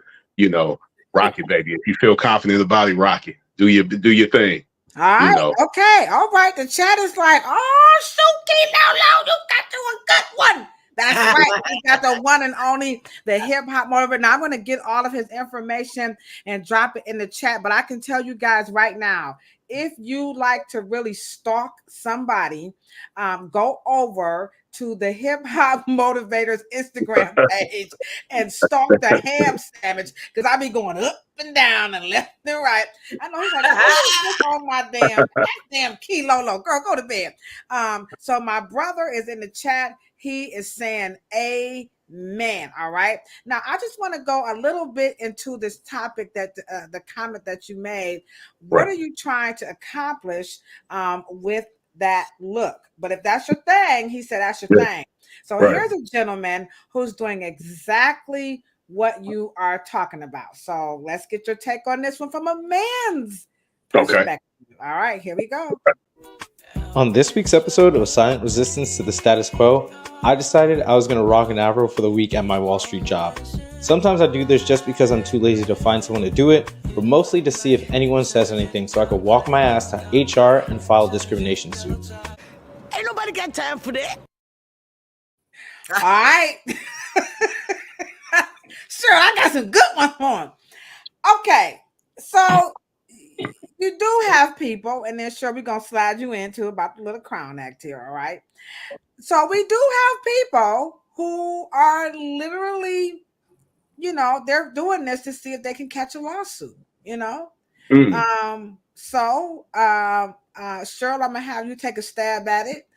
rock it, baby. If you feel confident about it, rock it. Do your thing. All right. Okay. All right. The chat is like, oh, shoot, low, you got you a good one. That's right. We got the one and only, the Hip-Hop Motivator. Now I'm going to get all of his information and drop it in the chat. But I can tell you guys right now, if you like to really stalk somebody, go over to the Hip Hop Motivators Instagram page and stalk the ham sandwich, because I be going up and down and left and right. I know he's like, oh, what's on my damn key Lolo, girl, go to bed. So my brother is in the chat. He is saying amen. All right. Now I just want to go a little bit into this topic that the comment that you made. What are you trying to accomplish with that look? But if that's your thing, he said that's your thing. So here's a gentleman who's doing exactly what you are talking about. So let's get your take on this one from a man's perspective. All right, here we go. On this week's episode of Silent Resistance to the Status Quo, I decided I was going to rock an afro for the week at my Wall Street job. Sometimes I do this just because I'm too lazy to find someone to do it, but mostly to see if anyone says anything so I could walk my ass to HR and file a discrimination suit. Ain't nobody got time for that. All right. Sure, I got some good ones for him. Okay, so you do have people, and then sure, we're going to slide you into about the little crown act here, all right? So we do have people who are literally, you know, they're doing this to see if they can catch a lawsuit, you know? Cheryl, I'm going to have you take a stab at it.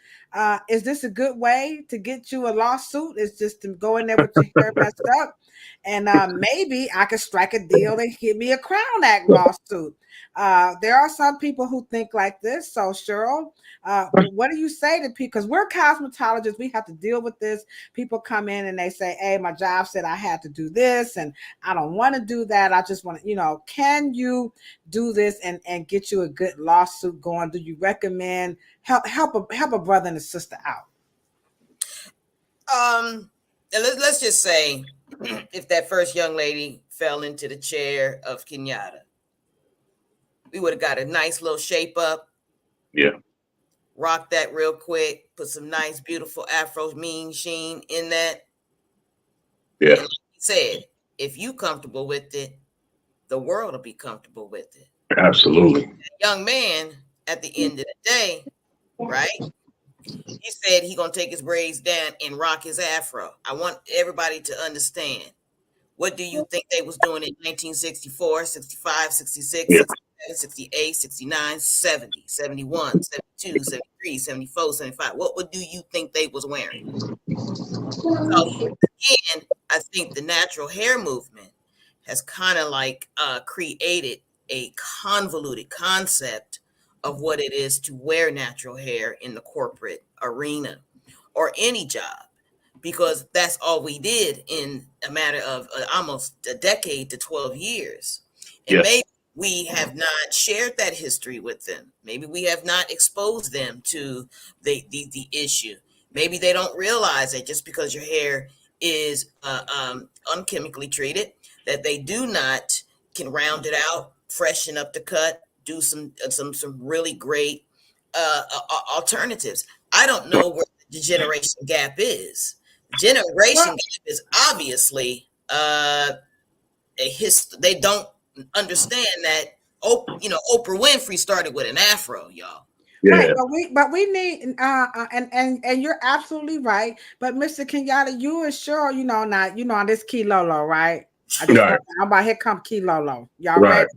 Is this a good way to get you a lawsuit? Is just to go in there with your hair messed up, and maybe I could strike a deal and give me a Crown Act lawsuit. There are some people who think like this. So Cheryl, what do you say to people? Because we're cosmetologists, we have to deal with this. People come in and they say, hey, my job said I had to do this and I don't want to do that. I just want to, you know, can you do this and get you a good lawsuit going? Do you recommend help a brother and a sister out? Let's just say if that first young lady fell into the chair of Kenyatta, we would have got a nice little shape up. Yeah. Rock that real quick. Put some nice, beautiful Afro mean sheen in that. Yeah. And like he said, if you comfortable with it, the world will be comfortable with it. Absolutely. That young man, at the end of the day, right? He said he gonna take his braids down and rock his afro. I want everybody to understand. What do you think they was doing in 1964, 65, 66, Yeah. 67, 68, 69, 70, 71, 72, 73, 74, 75? What do you think they was wearing? So again, I think the natural hair movement has kind of like created a convoluted concept of what it is to wear natural hair in the corporate arena or any job, because that's all we did in a matter of almost a decade to 12 years. And maybe we have not shared that history with them. Maybe we have not exposed them to the issue. Maybe they don't realize that just because your hair is unchemically treated, that they can round it out, freshen up the cut, do some really great alternatives. I don't know where the generation gap is. The generation gap is obviously they don't understand that. Oprah Winfrey started with an afro, y'all. Yeah. Right, but we need and you're absolutely right. But Mr. Kenyatta, you are sure on this Key Lolo, right? I'm about here come Key Lolo. Y'all ready?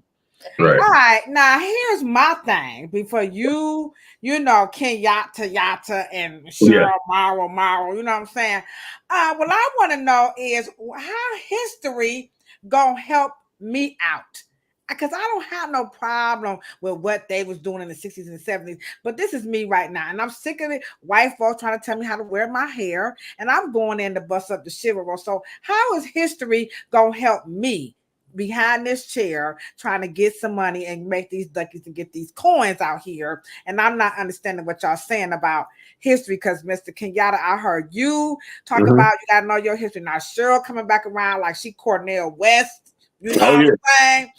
Right. All right, now here's my thing. Before Kenyatta, Yatta, and Cheryl, Morrow, you know what I'm saying? What I want to know is how history gonna help me out. Because I don't have no problem with what they was doing in the 60s and 70s. But this is me right now. And I'm sick of it. White folks trying to tell me how to wear my hair. And I'm going in to bust up the chivalry. So how is history going to help me behind this chair trying to get some money and make these duckies and get these coins out here? And I'm not understanding what y'all saying about history, because Mr. Kenyatta, I heard you talk about you got to know your history. Now Cheryl coming back around like she Cornel West. You know what I'm saying?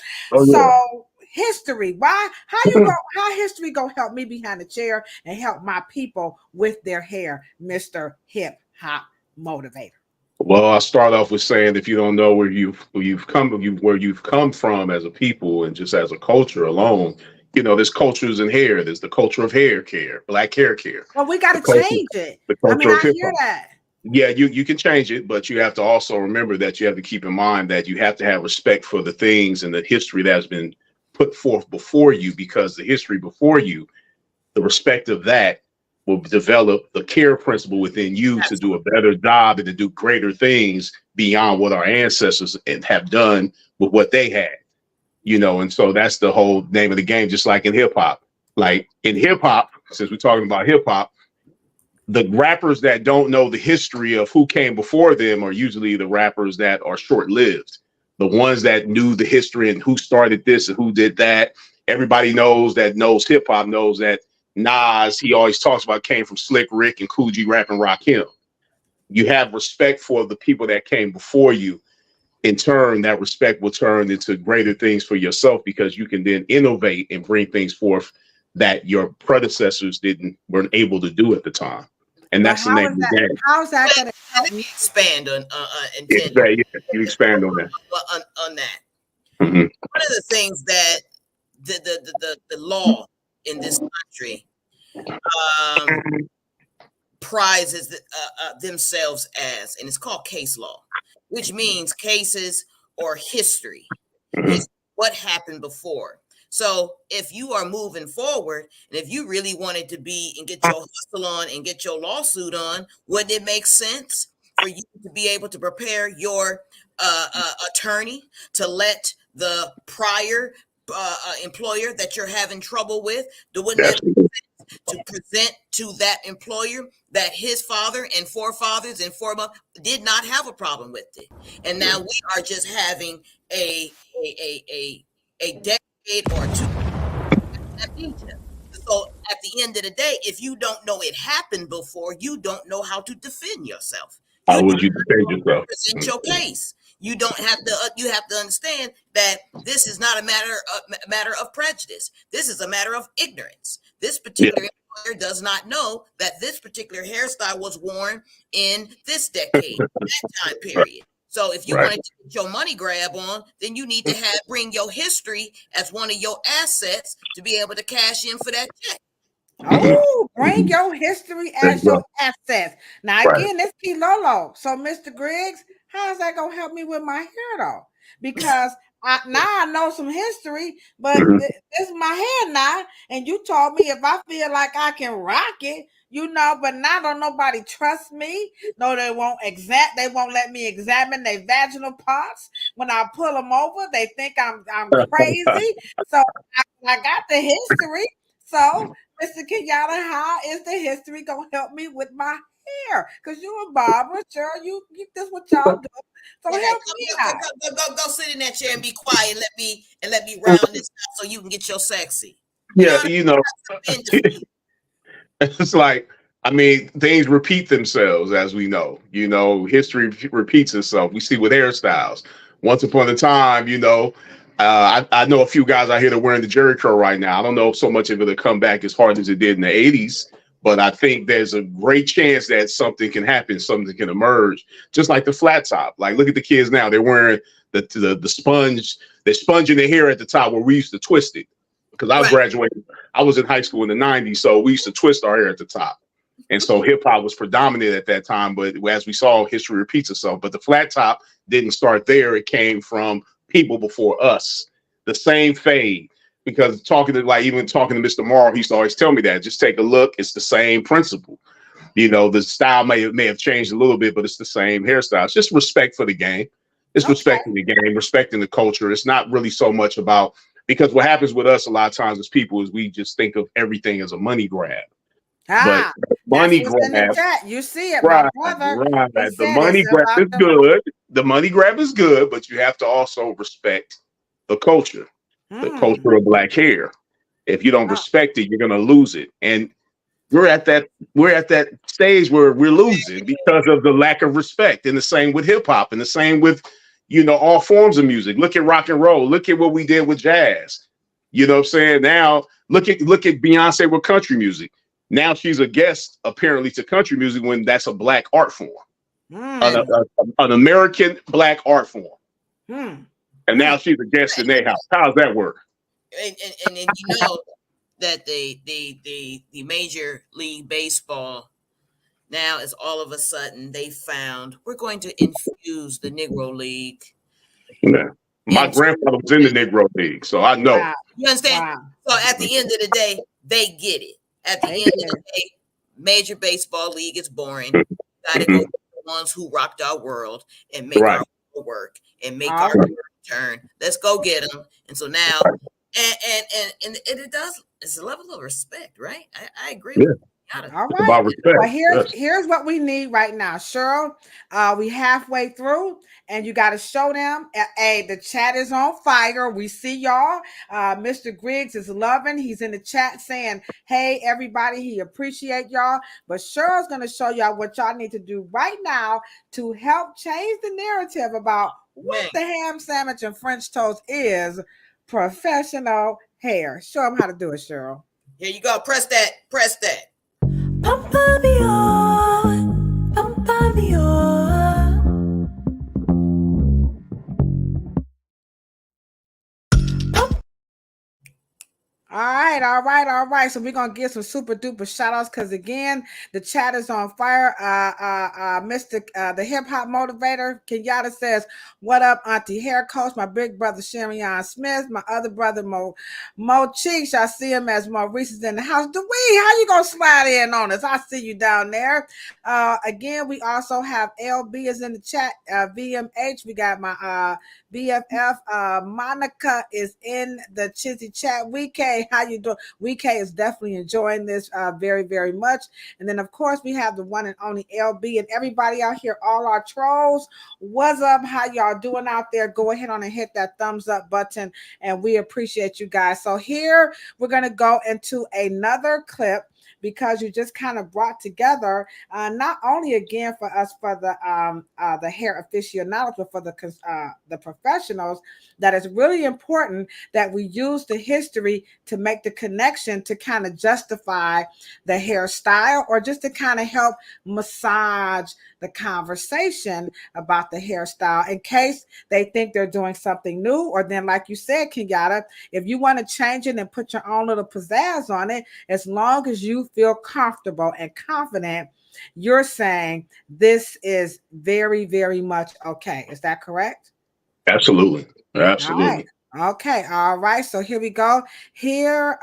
So history, how history gonna help me behind the chair and help my people with their hair, Mr. Hip-Hop Motivator? Well, I'll start off with saying, if you don't know where you've come from as a people and just as a culture alone, You know, there's cultures in hair. There's the culture of hair care, black hair care. Well, we got to change it. The I mean, culture of I hip hear hop. that. Yeah, you can change it, but you have to also remember that you have to keep in mind that you have to have respect for the things and the history that has been put forth before you, because the history before you, the respect of that will develop the care principle within you to do a better job and to do greater things beyond what our ancestors have done with what they had, you know. And so that's the whole name of the game, just like in hip hop. Like in hip hop, since we're talking about hip hop, the rappers that don't know the history of who came before them are usually the rappers that are short-lived. The ones that knew the history and who started this and who did that. Everybody knows hip hop knows that Nas, he always talks about, came from Slick Rick and Cool G Rap and Rakim. You have respect for the people that came before you. In turn, that respect will turn into greater things for yourself, because you can then innovate and bring things forth that your predecessors weren't able to do at the time. And that's the name of the game. How's that going to help me expand on you expand on that. On that. Mm-hmm. One of the things that the law in this country prizes themselves as, and it's called case law, which means cases or history. It's what happened before. So if you are moving forward, and if you really wanted to be and get your hustle on and get your lawsuit on, wouldn't it make sense for you to be able to prepare your attorney to let the prior employer that you're having trouble with, wouldn't that make sense to present to that employer that his father and forefathers and foremothers did not have a problem with it, and now we are just having a decade or two. So at the end of the day, if you don't know it happened before, you don't know how to defend yourself. How would you defend yourself? Present your case. You don't have to. You have to understand that this is not a matter of prejudice. This is a matter of ignorance. This particular employer does not know that this particular hairstyle was worn in this decade, that time period. So if you wanted to get your money grab on, then you need to bring your history as one of your assets to be able to cash in for that check. Oh, bring your history as your assets. Now again, this P Lolo. So Mr. Griggs, how is that gonna help me with my hair though? Because now I know some history, but this is my hair now, and you told me if I feel like I can rock it, you know, but now don't nobody trust me. No, they won't let me examine their vaginal parts. When I pull them over, they think I'm crazy. So I got the history. So Mr. Kenyatta, how is the history gonna help me with my hair? Because you're a barber, Cheryl. You this what y'all do. So help me out. Go sit in that chair and be quiet. Let me round this out so you can get your sexy. Yeah, you know. It's like, I mean, things repeat themselves, as we know. You know, history repeats itself. We see with hairstyles. Once upon a time, you know, I know a few guys out here that are wearing the Jerry curl right now. I don't know if so much of it will come back as hard as it did in the 80s, but I think there's a great chance that something can happen, something can emerge, just like the flat top. Like, look at the kids now. They're wearing the sponge. They're sponging their hair at the top where we used to twist it. Because I graduated, I was in high school in the 90s, so we used to twist our hair at the top. And so hip hop was predominant at that time, but as we saw, history repeats itself. But the flat top didn't start there. It came from people before us. The same fade. Because even talking to Mr. Morrow, he used to always tell me that. Just take a look. It's the same principle. You know, the style may have changed a little bit, but it's the same hairstyle. It's just respect for the game. It's respecting the game, respecting the culture. It's not really so much about, because what happens with us a lot of times as people is we just think of everything as a money grab. But money grab, you see it, right? The money grab is good. The money grab is good, but you have to also respect the culture, the culture of black hair. If you don't respect it, you're gonna lose it. And we're at that stage where we're losing because of the lack of respect. And the same with hip hop, and the same with, you know, all forms of music. Look at rock and roll. Look at what we did with jazz. You know what I'm saying? Now look at Beyonce with country music. Now she's a guest apparently to country music when that's a black art form, an American black art form. And now she's a guest in their house. How does that work? and then you know that the Major League Baseball now is all of a sudden they found we're going to infuse the Negro League. Yeah. My grandfather was in the Negro League, so I know. Wow. You understand? Wow. So at the end of the day, they get it. At the end of the day, Major Baseball League is boring. Got to go to the ones who rocked our world and make our world work and make our world turn. Let's go get them. And so now, and it does. It's a level of respect, right? I agree with you. All right. Well, here's what we need right now, Cheryl. We halfway through, and you got to show them. Hey, the chat is on fire. We see y'all. Mr. Griggs is loving. He's in the chat saying, "Hey, everybody, he appreciate y'all." But Cheryl's gonna show y'all what y'all need to do right now to help change the narrative about what the ham sandwich and French toast is. Professional hair. Show them how to do it, Cheryl. Here you go. Press that. Press that. All right. So we're gonna get some super duper shout outs because again, the chat is on fire. Mr. The Hip-Hop Motivator, Kenyatta says, "What up, Auntie Hair Coach? My big brother Sherion Smith, my other brother Mo Cheeks. I see him as Maurice is in the house. Dewey, how you gonna slide in on us? I see you down there. Again, we also have LB is in the chat. VMH, we got my BFF. Monica is in the Chizzy chat. WeK, how you doing? WeK is definitely enjoying this very, very much. And then, of course, we have the one and only LB and everybody out here, all our trolls. What's up? How y'all doing out there? Go ahead on and hit that thumbs up button, and we appreciate you guys. So here, we're going to go into another clip because you just kind of brought together not only again for us for the hair aficionados, but for the professionals, that it's really important that we use the history to make the connection to kind of justify the hairstyle or just to kind of help massage the conversation about the hairstyle in case they think they're doing something new, or then like you said, Kenyatta, if you want to change it and put your own little pizzazz on it, as long as you feel comfortable and confident, you're saying this is very, very much okay. Is that correct? Absolutely. Absolutely. All right. Okay. All right. So here we go. Here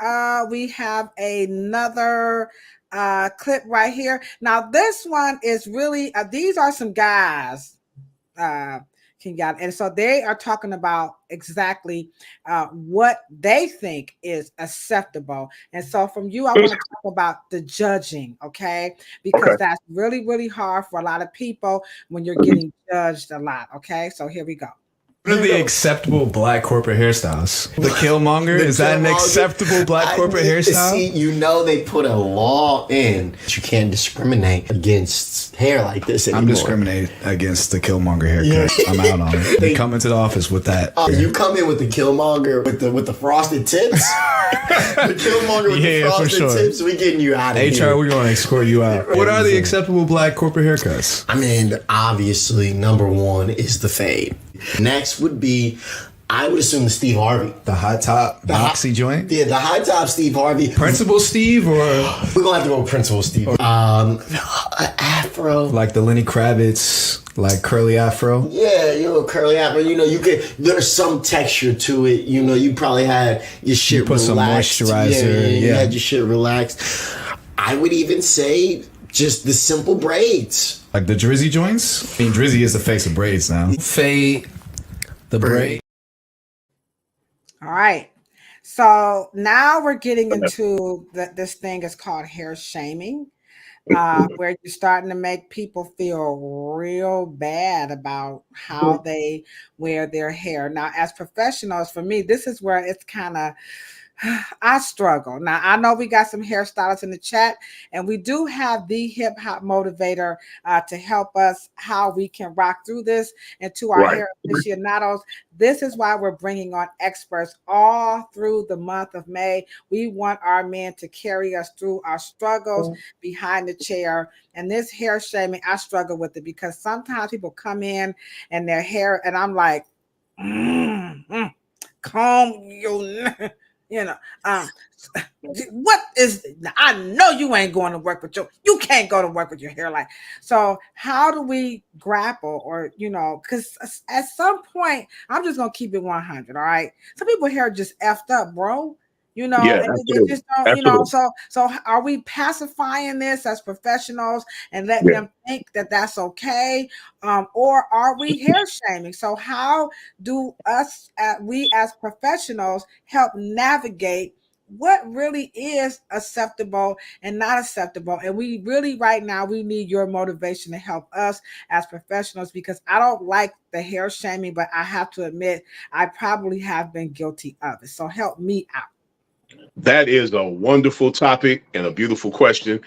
we have another clip right here. Now this one is really these are some guys and so they are talking about exactly what they think is acceptable. And so from you, I want to talk about the judging, okay? Because that's really, really hard for a lot of people when you're getting judged a lot, okay? So here we go. What are the acceptable black corporate hairstyles? The Killmonger? Is that an acceptable black corporate hairstyle? See, you know they put a law in that you can't discriminate against hair like this anymore. I'm discriminating against the Killmonger haircut. Yeah. I'm out on it. They come into the office with that. You come in with the Killmonger with the frosted tips. The Killmonger with the frosted tips. We getting you out of here. HR, we're going to escort you out. What are the acceptable black corporate haircuts? I mean, obviously, number one is the fade. Next would be, I would assume, the Steve Harvey. The high top, the Oxy joint? Yeah, the high top Steve Harvey. Principal Steve, or? We're going to have to go with Principal Steve. Afro. Like the Lenny Kravitz, like curly afro? Yeah, you know, curly afro. You know, there's some texture to it. You know, you probably had your shit relaxed. Some moisturizer. You had your shit relaxed. I would even say just the simple braids. Like the Drizzy joints? I mean, Drizzy is the face of braids now. Fade the braid. All right. So now we're getting into this thing is called hair shaming, where you're starting to make people feel real bad about how they wear their hair. Now, as professionals, for me, this is where it's kind of, I struggle. Now, I know we got some hairstylists in the chat, and we do have the Hip-Hop Motivator to help us how we can rock through this. And to our hair aficionados, this is why we're bringing on experts all through the month of May. We want our men to carry us through our struggles behind the chair. And this hair shaming, I struggle with it because sometimes people come in and their hair, and I'm like, comb your You know, what is? I know you ain't going to work with you can't go to work with your hairline. So how do we grapple, or because at some point I'm just gonna keep it 100. All right, some people hair just effed up, bro. Yeah, And they absolutely. just don't, Absolutely. so are we pacifying this as professionals and letting Yeah. them think that that's okay? Or are we hair shaming? So how do we as professionals help navigate what really is acceptable and not acceptable? And we really, right now, we need your motivation to help us as professionals, because I don't like the hair shaming, but I have to admit, I probably have been guilty of it. So help me out. That is a wonderful topic and a beautiful question.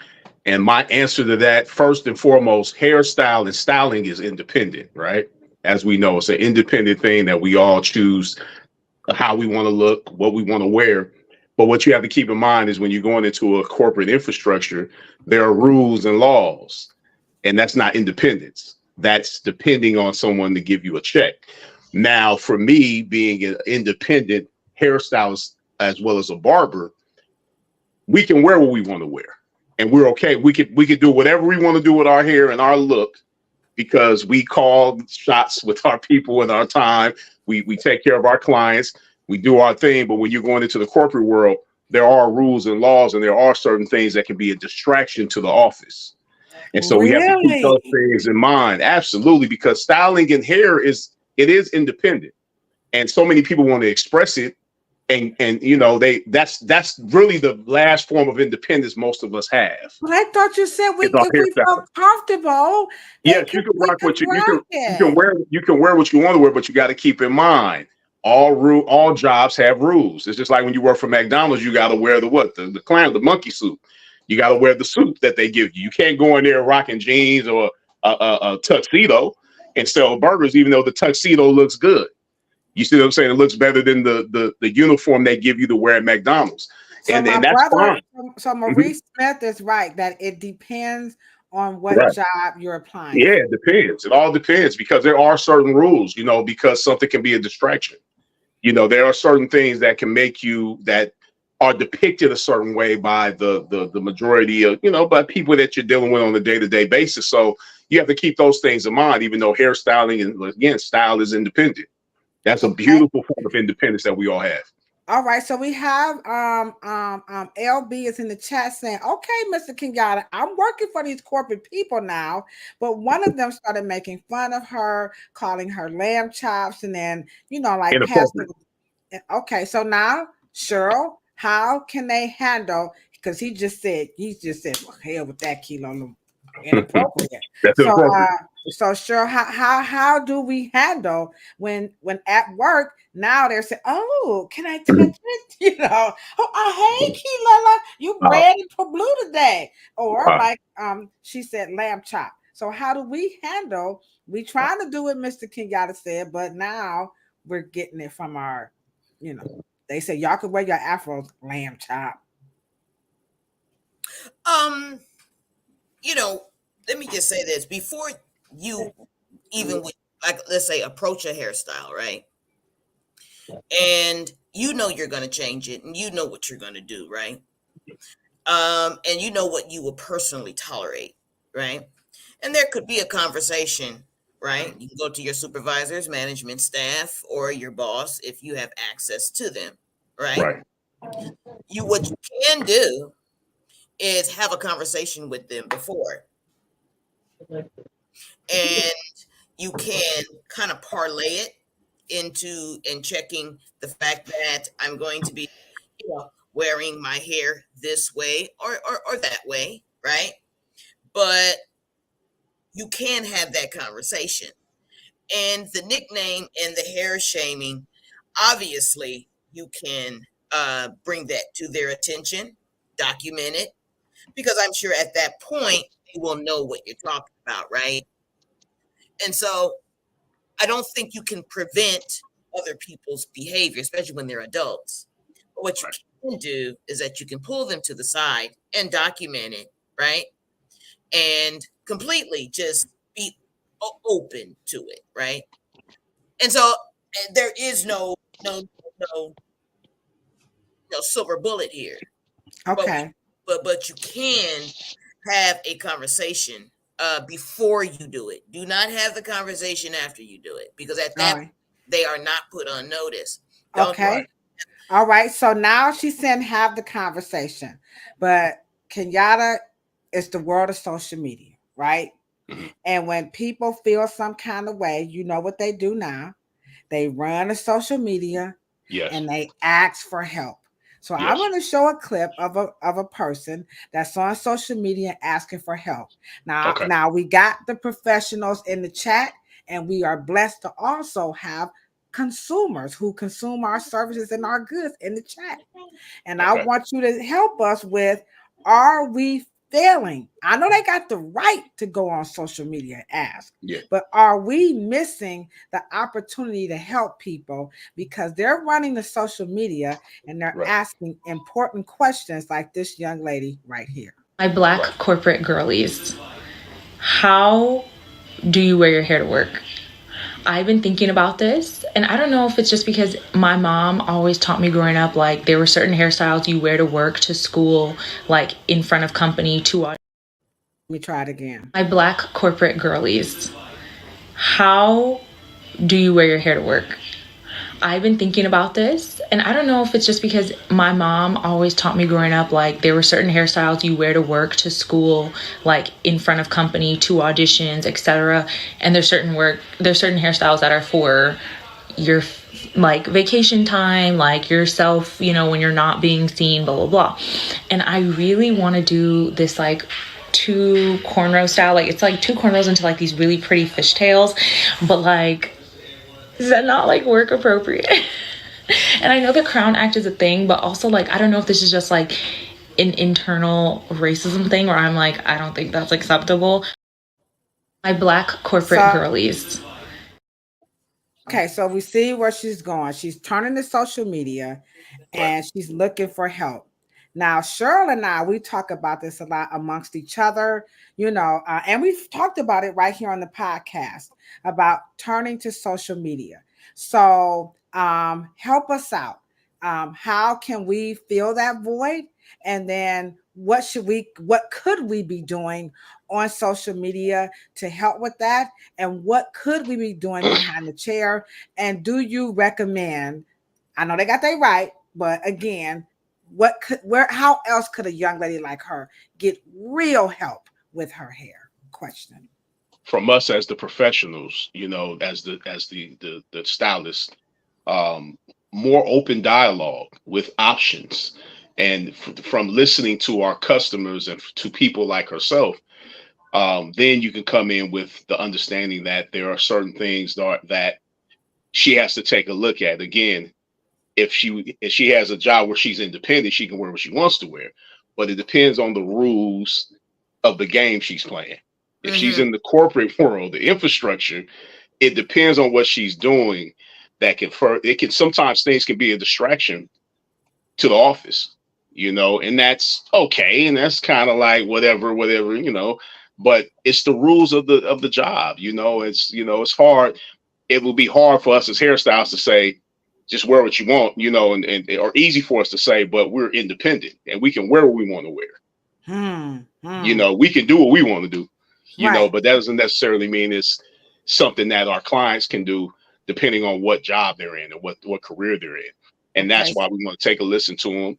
And my answer to that, first and foremost, hairstyle and styling is independent, right? As we know, it's an independent thing that we all choose how we want to look, what we want to wear. But what you have to keep in mind is when you're going into a corporate infrastructure, there are rules and laws, and that's not independence. That's depending on someone to give you a check. Now, for me, being an independent hairstylist as well as a barber, we can wear what we want to wear, and we're okay. We could do whatever we want to do with our hair and our look, because we call shots with our people and our time. We take care of our clients. We do our thing. But when you're going into the corporate world, there are rules and laws, and there are certain things that can be a distraction to the office. And so we have to keep those things in mind. Absolutely, because styling and hair is independent, and so many people want to express it. And that's really the last form of independence most of us have. But I thought you said if we felt comfortable. Yes, you can rock what you can wear what you want to wear, but you got to keep in mind all jobs have rules. It's just like when you work for McDonald's, you got to wear the monkey suit. You got to wear the suit that they give you. You can't go in there rocking jeans or a tuxedo and sell burgers, even though the tuxedo looks good. You see what I'm saying? It looks better than the uniform they give you to wear at McDonald's. So and that's fine. So Maurice Smith is right that it depends on what job you're applying. Yeah, it depends. It all depends, because there are certain rules, because something can be a distraction. There are certain things that can make you, that are depicted a certain way by the majority of, by people that you're dealing with on a day-to-day basis. So you have to keep those things in mind, even though hairstyling and, again, style is independent. That's a beautiful form of independence that we all have. All right, so we have LB is in the chat saying, "Okay, Mr. Kenyatta, I'm working for these corporate people now, but one of them started making fun of her, calling her lamb chops, and then like passing." Okay, so now Cheryl, how can they handle? Because he just said, well, hell with that, kilo, inappropriate. So Cheryl, how do we handle when at work now they're saying, "Oh, can I touch it?" Hey, Keelela, you red and blue today, or like she said, lamb chop. So how do we handle? We trying to do what Mr. Kenyatta said, but now we're getting it from our, they say y'all could wear your afros, lamb chop. Let me just say this before you even would, like, let's say, approach a hairstyle, right? And you're going to change it, and what you're going to do, right? And what you will personally tolerate, right? And there could be a conversation, right? You can go to your supervisors, management staff, or your boss if you have access to them, right? What you can do is have a conversation with them before. And you can kind of parlay it into and checking the fact that I'm going to be, wearing my hair this way or that way, right? But you can have that conversation. And the nickname and the hair shaming, obviously, you can bring that to their attention, document it, because I'm sure at that point they will know what you're talking about, right? And so I don't think you can prevent other people's behavior, especially when they're adults. But what you can do is that you can pull them to the side and document it, right? And completely just be open to it, right? And so there is no silver bullet here. Okay. But you can have a conversation before you do it. Do not have the conversation after you do it, because at that point, they are not put on notice. Okay. All right. So now she's saying have the conversation, but Kenyatta is the world of social media, right? And when people feel some kind of way, you know what they do now? They run to social media and they ask for help. So I'm going to show a clip of a person that's on social media asking for help. Now we got the professionals in the chat, and we are blessed to also have consumers who consume our services and our goods in the chat. And I want you to help us with, are we failing? I know they got the right to go on social media and ask, but are we missing the opportunity to help people because they're running the social media and they're asking important questions like this young lady right here? My Black corporate girlies, how do you wear your hair to work? I've been thinking about this, and I don't know if it's just because my mom always taught me growing up, like there were certain hairstyles you wear to work, to school, like in front of company, to audience. Let me try it again. My Black corporate girlies, how do you wear your hair to work? I've been thinking about this, and I don't know if it's just because my mom always taught me growing up, like there were certain hairstyles you wear to work, to school, like in front of company, to auditions, etc. And there's certain hairstyles that are for your like vacation time, like yourself, when you're not being seen, blah, blah, blah. And I really want to do this like 2 cornrow style, like it's like 2 cornrows into like these really pretty fishtails, but like, is that not like work appropriate? And I know the Crown Act is a thing, but also like, I don't know if this is just like an internal racism thing where I'm like, I don't think that's acceptable. My Black corporate girlies. Okay, so we see where she's going. She's turning to social media and she's looking for help. Now, Cheryl and I, we talk about this a lot amongst each other, and we've talked about it right here on the podcast about turning to social media. So help us out. How can we fill that void? And then what could we be doing on social media to help with that? And what could we be doing behind the chair? And do you recommend, I know they got that right, but again, how else could a young lady like her get real help with her hair? Question. From us as the professionals, as the stylist, more open dialogue with options, and from listening to our customers and to people like herself, then you can come in with the understanding that there are certain things that she has to take a look at. Again, if she has a job where she's independent, she can wear what she wants to wear, but it depends on the rules of the game she's playing. If she's in the corporate world, the infrastructure, it depends on what she's doing. Sometimes things can be a distraction to the office, and that's okay. And that's kind of like whatever, but it's the rules of the job. It's hard. It will be hard for us as hairstylists to say, just wear what you want, or easy for us to say, but we're independent and we can wear what we want to wear. We can do what we want to do, but that doesn't necessarily mean it's something that our clients can do depending on what job they're in and what career they're in. And that's why we want to take a listen to them,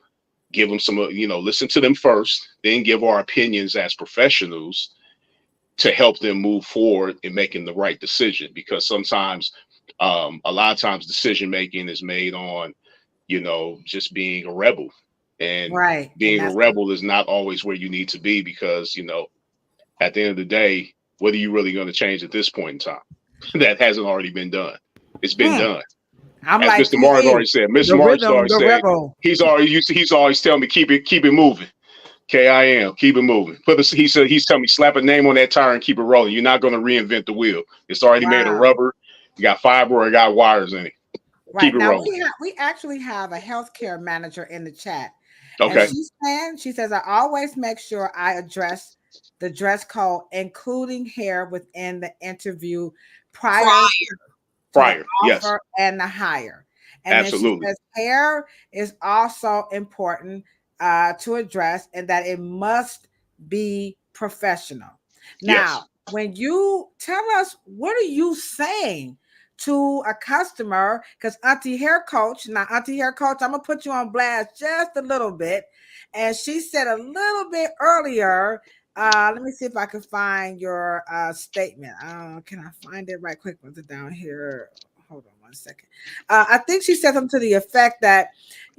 give them some, listen to them first, then give our opinions as professionals to help them move forward in making the right decision. Because sometimes, a lot of times decision making is made on, just being a rebel, and being a rebel is not always where you need to be, because, at the end of the day, what are you really going to change at this point in time? That hasn't already been done. It's been done. As Mr. Morris already said, Mr. Morris already said, he's always telling me, keep it moving. KIM, keep it moving. He's telling me, slap a name on that tire and keep it rolling. You're not going to reinvent the wheel. It's already made of rubber. You got fiber or you got wires in it. Keep it rolling. We actually have a healthcare manager in the chat. Okay. And she says, I always make sure I address the dress code, including hair within the interview prior, yes, and the hire. And then she Absolutely. says hair is also important to address, and that it must be professional. Now, Yes. when you tell us, what are you saying to a customer? Because Auntie Hair Coach, I'm gonna put you on blast just a little bit. And she said a little bit earlier, let me see if I can find your statement. Can I find it right quick? Was it down here? Hold on one second. I think she said something to the effect that,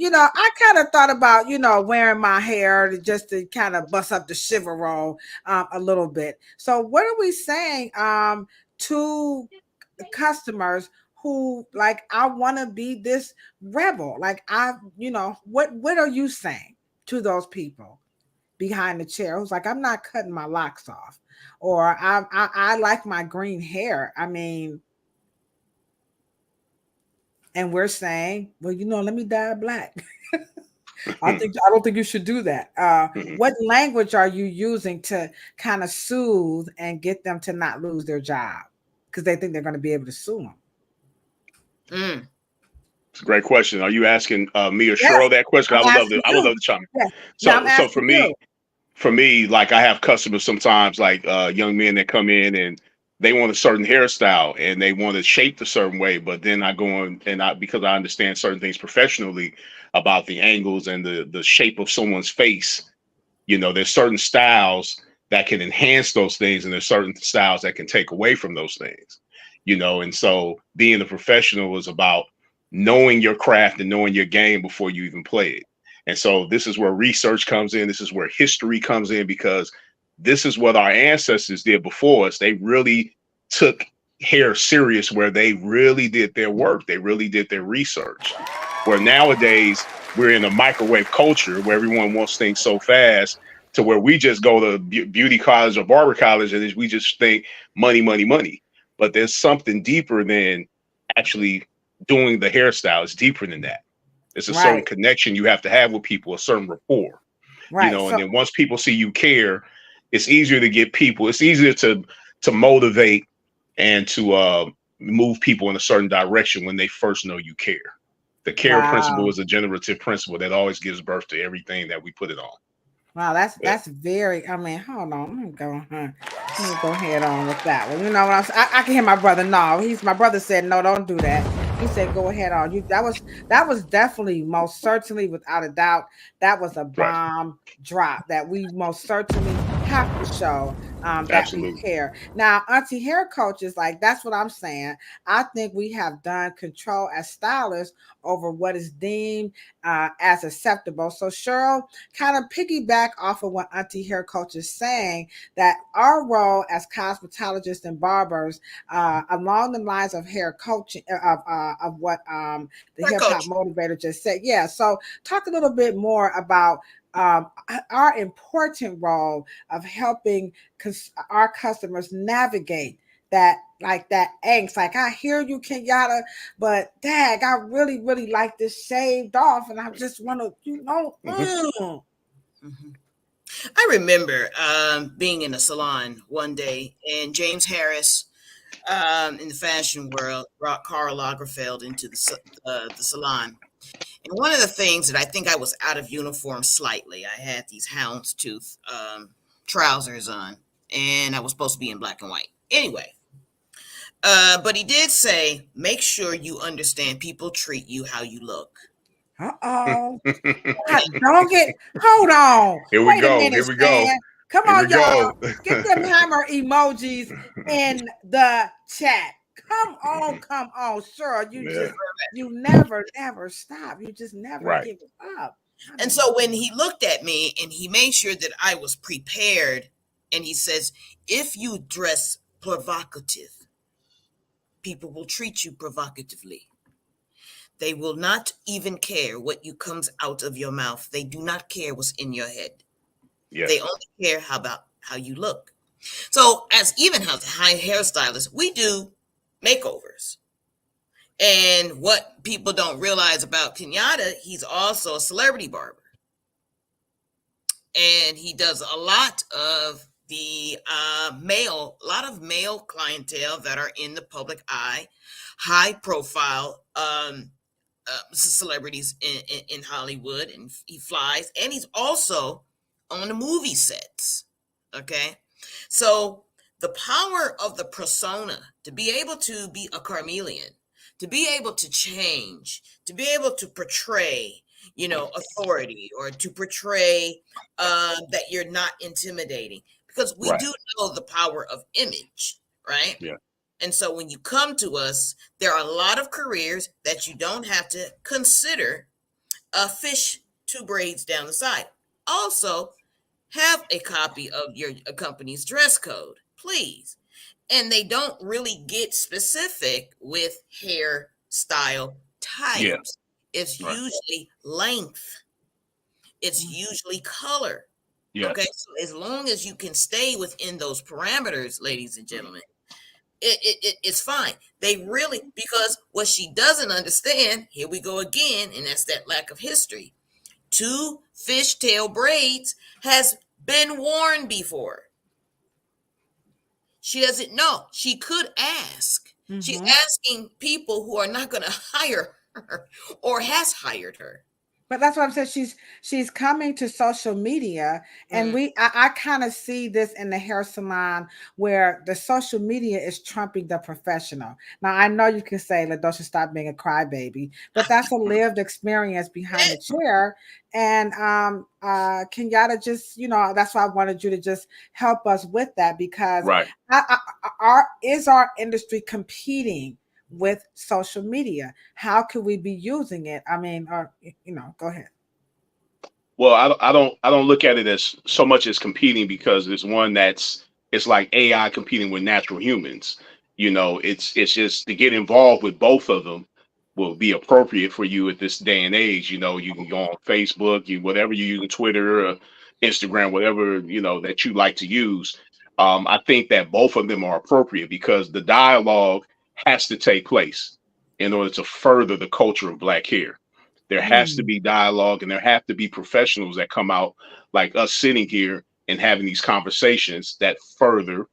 I kind of thought about, wearing my hair just to kind of bust up the shiver roll a little bit. So what are we saying to customers who like, I want to be this rebel? Like, what are you saying to those people behind the chair who's like, I'm not cutting my locks off, or I like my green hair? I mean, and we're saying, well, let me dye black. I don't think you should do that. What language are you using to kind of soothe and get them to not lose their job because they think they're going to be able to sue them? It's a great question. Are you asking me or Yes, Cheryl that question? I'm I would love asking to. I would you. love to chime in. Yes. No, I'm So asking you. for me, like I have customers sometimes, like young men that come in and they want a certain hairstyle and they want it shaped a certain way, but then I go on and because I understand certain things professionally about the angles and the shape of someone's face. There's certain styles that can enhance those things, and there's certain styles that can take away from those things. And so being a professional is about knowing your craft and knowing your game before you even play it. And so this is where research comes in. This is where history comes in, because this is what our ancestors did before us. They really took hair serious, where they really did their work. They really did their research. Where nowadays we're in a microwave culture where everyone wants things so fast, to where we just go to beauty college or barber college and we just think money, money, money. But there's something deeper than actually doing the hairstyle. It's deeper than that. It's a certain connection you have to have with people, a certain rapport, right? And then once people see you care, it's easier to get people. It's easier to motivate and to move people in a certain direction when they first know you care. The care principle is a generative principle that always gives birth to everything that we put it on. Wow, that's very. I mean, hold on. Let me go ahead on with that one. You know what I'm saying? I can hear my brother. No, my brother said no, don't do that. He said go ahead on. That was definitely, most certainly, without a doubt, that was a bomb drop that we most certainly have to show that we care. Now, Auntie Hair Coach is like, that's what I'm saying. I think we have done control as stylists over what is deemed as acceptable. So Cheryl, kind of piggyback off of what Auntie Hair Coach is saying, that our role as cosmetologists and barbers, along the lines of hair coaching, of what the Hip-Hop Motivator just said. Yeah. So talk a little bit more about our important role of helping our customers navigate that angst. Like, I hear you, Kenyatta, but dag, I really, really like this shaved off, and I just want to, I remember being in a salon one day, and James Harris, in the fashion world, brought Karl Lagerfeld into the salon. And one of the things that I think I was out of uniform slightly, I had these houndstooth trousers on, and I was supposed to be in black and white. Anyway, but he did say, make sure you understand people treat you how you look. Hold on. Here we go. Here we go. Come on, y'all. Get them hammer emojis in the chat. Come on, sure. You never ever stop. You just never give it up. And so when he looked at me and he made sure that I was prepared, and he says, if you dress provocative, people will treat you provocatively. They will not even care what comes out of your mouth. They do not care what's in your head. Yes. They only care about how you look. So as high hairstylists, we do makeovers. And what people don't realize about Kenyatta, he's also a celebrity barber. And he does a lot of the male clientele that are in the public eye, high profile celebrities in Hollywood, and he flies, and he's also on the movie sets. Okay, so the power of the persona, to be able to be a chameleon, to be able to change, to be able to portray, authority, or to portray that you're not intimidating, because we do know the power of image, right? Yeah. And so when you come to us, there are a lot of careers that you don't have to consider a fish 2 braids down the side. Also, have a copy of your company's dress code, please. And they don't really get specific with hairstyle types. Yeah. It's usually length. It's usually color. Yes. Okay, so as long as you can stay within those parameters, ladies and gentlemen, it's fine. They really, because what she doesn't understand, here we go again, and that's that lack of history. 2 fishtail braids has been worn before. She doesn't know. She could ask. She's asking people who are not going to hire her or has hired her. But that's what I'm saying. She's coming to social media, and I kind of see this in the hair salon where the social media is trumping the professional. Now I know you can say, Ladosha, stop being a crybaby, but that's a lived experience behind the chair. And Kenyatta, just that's why I wanted you to just help us with that, because is our industry competing with social media? How can we be using it? I mean, go ahead. Well, I don't look at it as so much as competing, because it's one it's like AI competing with natural humans. It's just to get involved with both of them will be appropriate for you at this day and age. You can go on Facebook, whatever you use, Twitter, or Instagram, whatever that you like to use. I think that both of them are appropriate, because the dialogue has to take place in order to further the culture of Black hair. There has to be dialogue, and there have to be professionals that come out like us sitting here and having these conversations that further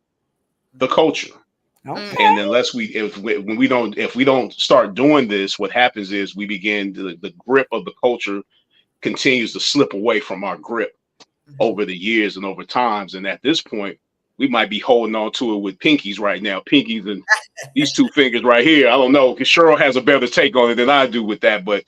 the culture. Okay. And unless if we don't start doing this, what happens is we begin the grip of the culture continues to slip away from our grip over the years and over times. And at this point, we might be holding on to it with pinkies right now. Pinkies and these 2 fingers right here. I don't know, because Cheryl has a better take on it than I do with that, but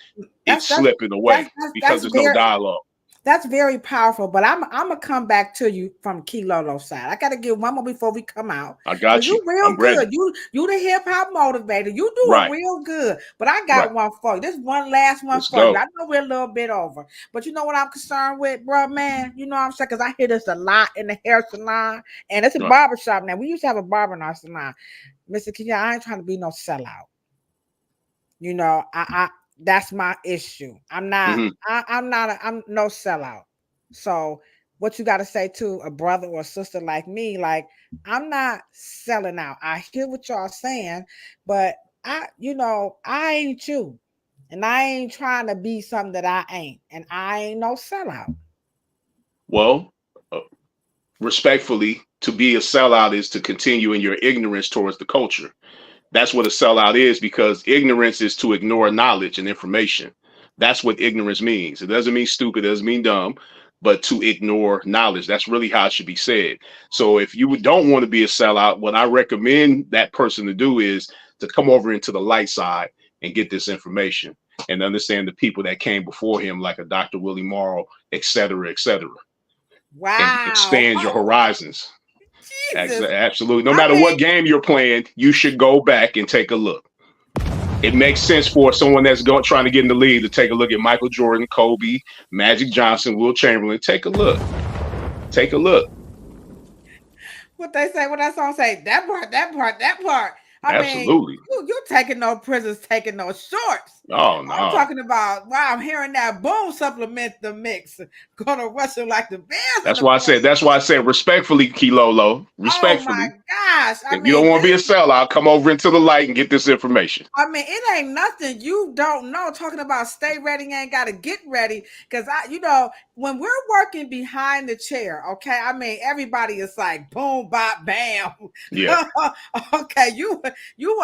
it's slipping away because there's no dialogue. That's very powerful, but I'm gonna come back to you from Kilolo's side. I gotta give one more before we come out. I got you. You real good. Ready. You the hip hop motivator. You doing real good. But I got one for you. This one last one for you. I know we're a little bit over, but you know what I'm concerned with, bro, man. You know what I'm saying? Because I hear this a lot in the hair salon, and it's a barber shop now. We used to have a barber in our salon. Mr. Kenyatta, I ain't trying to be no sellout. I that's my issue. I'm not. I'm no sellout. So what you got to say to a brother or a sister like me? Like, I'm not selling out. I hear what y'all saying, but I ain't you, and I ain't trying to be something that I ain't, and I ain't no sellout. Well, respectfully, to be a sellout is to continue in your ignorance towards the culture. That's what a sellout is, because ignorance is to ignore knowledge and information. That's what ignorance means. It doesn't mean stupid, it doesn't mean dumb, but to ignore knowledge. That's really how it should be said. So if you don't want to be a sellout, what I recommend that person to do is to come over into the light side and get this information and understand the people that came before him, like a Dr. Willie Morrow, et cetera, et cetera. Wow. And expand your horizons. Absolutely. No matter what game you're playing, you should go back and take a look. It makes sense for someone that's trying to get in the league to take a look at Michael Jordan, Kobe, Magic Johnson, Will Chamberlain. Take a look. Take a look. What they say, what that song say, that part. Absolutely. You taking no prisoners, taking no shorts. Oh, no. I'm talking about, wow, I'm hearing that boom supplement the mix. Gonna wrestle like the Bears. That's why I said respectfully, Kilolo. Respectfully. Oh my gosh. If you don't want to be a sellout, come over into the light and get this information. I mean, it ain't nothing you don't know. Talking about stay ready, you ain't gotta get ready. Cause when we're working behind the chair, okay, I mean, everybody is like boom, bop, bam. Yeah. Okay, you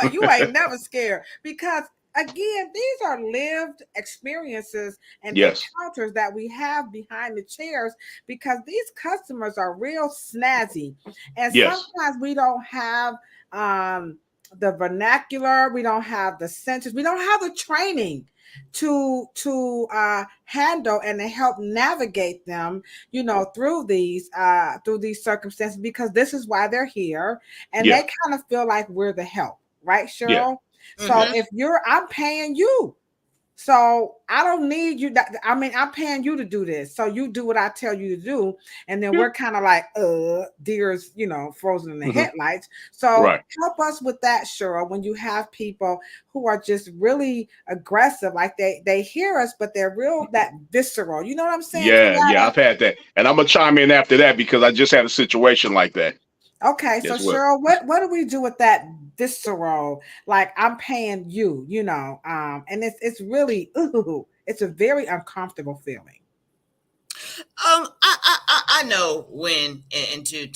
ain't never scared, because again, these are lived experiences and Yes. encounters that we have behind the chairs because these customers are real snazzy. And Yes. sometimes we don't have the vernacular, we don't have the senses, we don't have the training to handle and to help navigate them, through these circumstances, because this is why they're here, and Yeah. they kind of feel like we're the help, right, Yeah. Cheryl? So if I'm paying you, so I don't need you. I'm paying you to do this. So you do what I tell you to do. And then we're kind of like, deers, frozen in the headlights. So help us with that, Cheryl, when you have people who are just really aggressive, like they hear us, but they're real, that visceral. You know what I'm saying? Yeah, I've had that. And I'm gonna chime in after that because I just had a situation like that. Okay, so Cheryl, what do we do with that visceral? Like, I'm paying you, and it's really, it's a very uncomfortable feeling. I know when, and to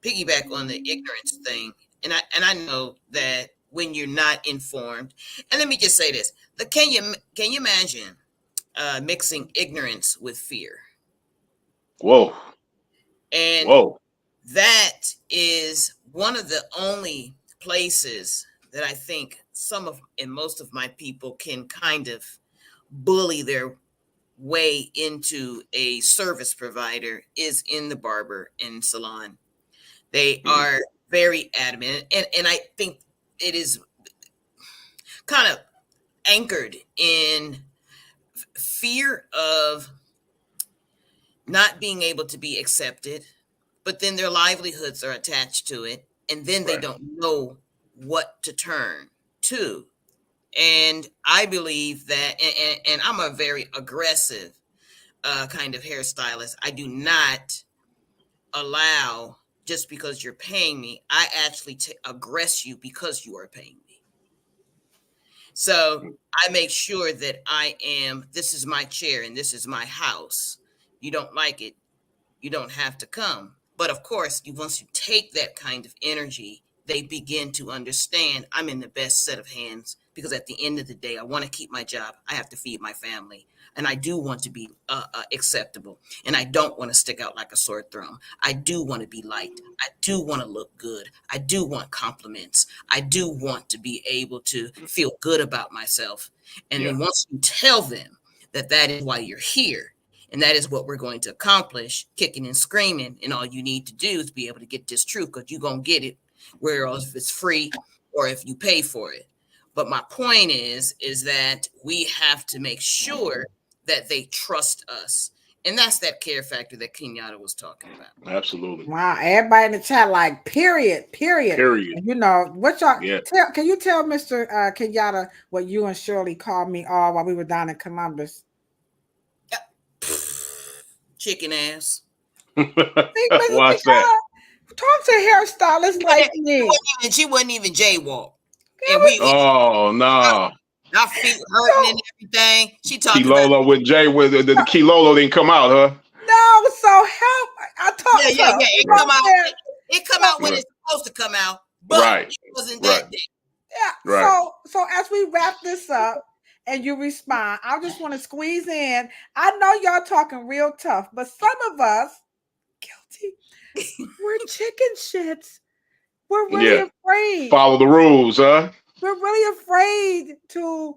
piggyback on the ignorance thing, and I know that when you're not informed, and let me just say this: can you imagine mixing ignorance with fear? Whoa. And whoa. That is one of the only places that I think most of my people can kind of bully their way into a service provider is in the barber and salon. They are very adamant, and I think it is kind of anchored in fear of not being able to be accepted, but then their livelihoods are attached to it, and then they don't know what to turn to. And I believe that, and I'm a very aggressive kind of hairstylist. I do not allow, just because you're paying me, I actually aggress you because you are paying me. So I make sure that this is my chair and this is my house. You don't like it, you don't have to come. But of course, once you take that kind of energy, they begin to understand I'm in the best set of hands, because at the end of the day, I want to keep my job. I have to feed my family, and I do want to be acceptable, and I don't want to stick out like a sore thumb. I do want to be liked. I do want to look good. I do want compliments. I do want to be able to feel good about myself. And then once you tell them that that is why you're here, and that is what we're going to accomplish, kicking and screaming, and all you need to do is be able to get this truth, because you're going to get it, whereas if it's free or if you pay for it. But my point is that we have to make sure that they trust us. And that's that care factor that Kenyatta was talking about. Absolutely. Wow. Everybody in the chat, like, period. What y'all can you tell Mr. Kenyatta what you and Shirley called me all while we were down in Columbus? Chicken ass. Watch that. Talk to hairstylists like me. She wasn't even jaywalk. No. Our feet hurting and everything. She talking Kilolo about with Jay with the Kilolo didn't come out, huh? No, so help. I talked to her. It come out when it's supposed to come out, but it wasn't that day. Yeah. So as we wrap this up and you respond, I just want to squeeze in. I know y'all talking real tough, but some of us guilty. We're chicken shits. We're really afraid. Follow the rules, huh? We're really afraid to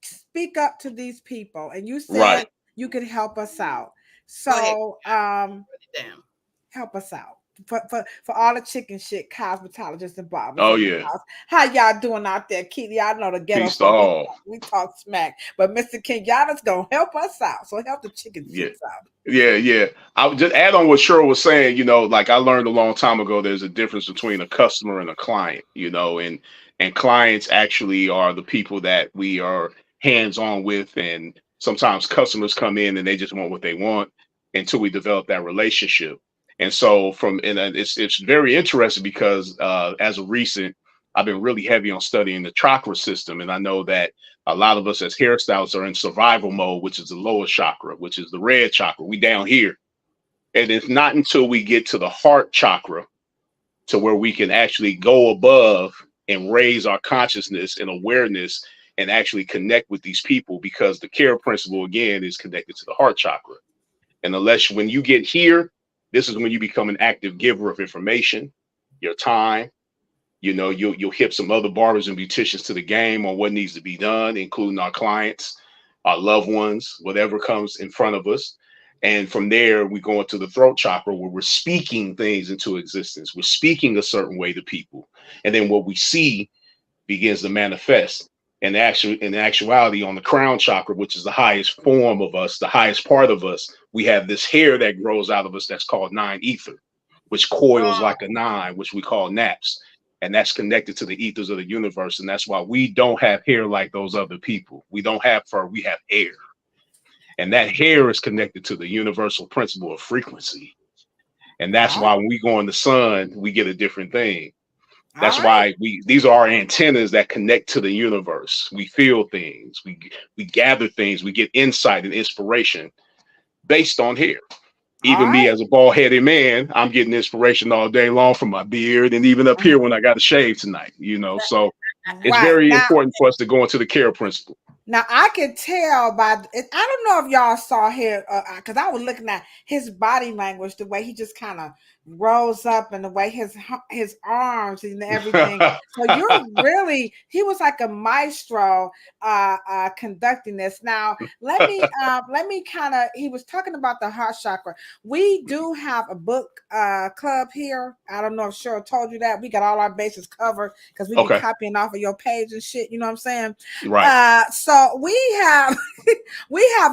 speak up to these people. And you said you could help us out. So help us out. For all the chicken shit cosmetologists and barbers. Oh, yeah. How y'all doing out there, Keith? Y'all know the ghetto. Peace to all. We talk smack. But Mr. Kenyatta's going to help us out. So help the chicken shits out. Yeah. I would just add on what Cheryl was saying, like I learned a long time ago, there's a difference between a customer and a client, and clients actually are the people that we are hands-on with. And sometimes customers come in and they just want what they want until we develop that relationship. And so it's very interesting because as of recent, I've been really heavy on studying the chakra system. And I know that a lot of us as hairstylists are in survival mode, which is the lowest chakra, which is the red chakra. We down here. And it's not until we get to the heart chakra to where we can actually go above and raise our consciousness and awareness and actually connect with these people, because the care principle again is connected to the heart chakra. And when you get here, this is when you become an active giver of information, your time. You'll hit some other barbers and beauticians to the game on what needs to be done, including our clients, our loved ones, whatever comes in front of us. And from there, we go into the throat chakra, where we're speaking things into existence. We're speaking a certain way to people. And then what we see begins to manifest. And in actuality, on the crown chakra, which is the highest form of us, the highest part of us, we have this hair that grows out of us that's called nine ether, which coils like a nine, which we call naps. And that's connected to the ethers of the universe. And that's why we don't have hair like those other people. We don't have fur, we have air. And that hair is connected to the universal principle of frequency. And that's why when we go in the sun, we get a different thing. That's why these are our antennas that connect to the universe. We feel things, we gather things, we get insight and inspiration based on hair. Even me as a bald-headed man, I'm getting inspiration all day long from my beard, and even up here when I got to shave tonight, so it's very important for us to go into the care principle. Now, I can tell by, I don't know if y'all saw here, because I was looking at his body language, the way he just kind of rose up and the way his arms and everything. So he was like a maestro conducting this. Now, let me he was talking about the heart chakra. We do have a book club here. I don't know if Cheryl told you that. We got all our bases covered because we be copying off of your page and shit. You know what I'm saying? Right. So we have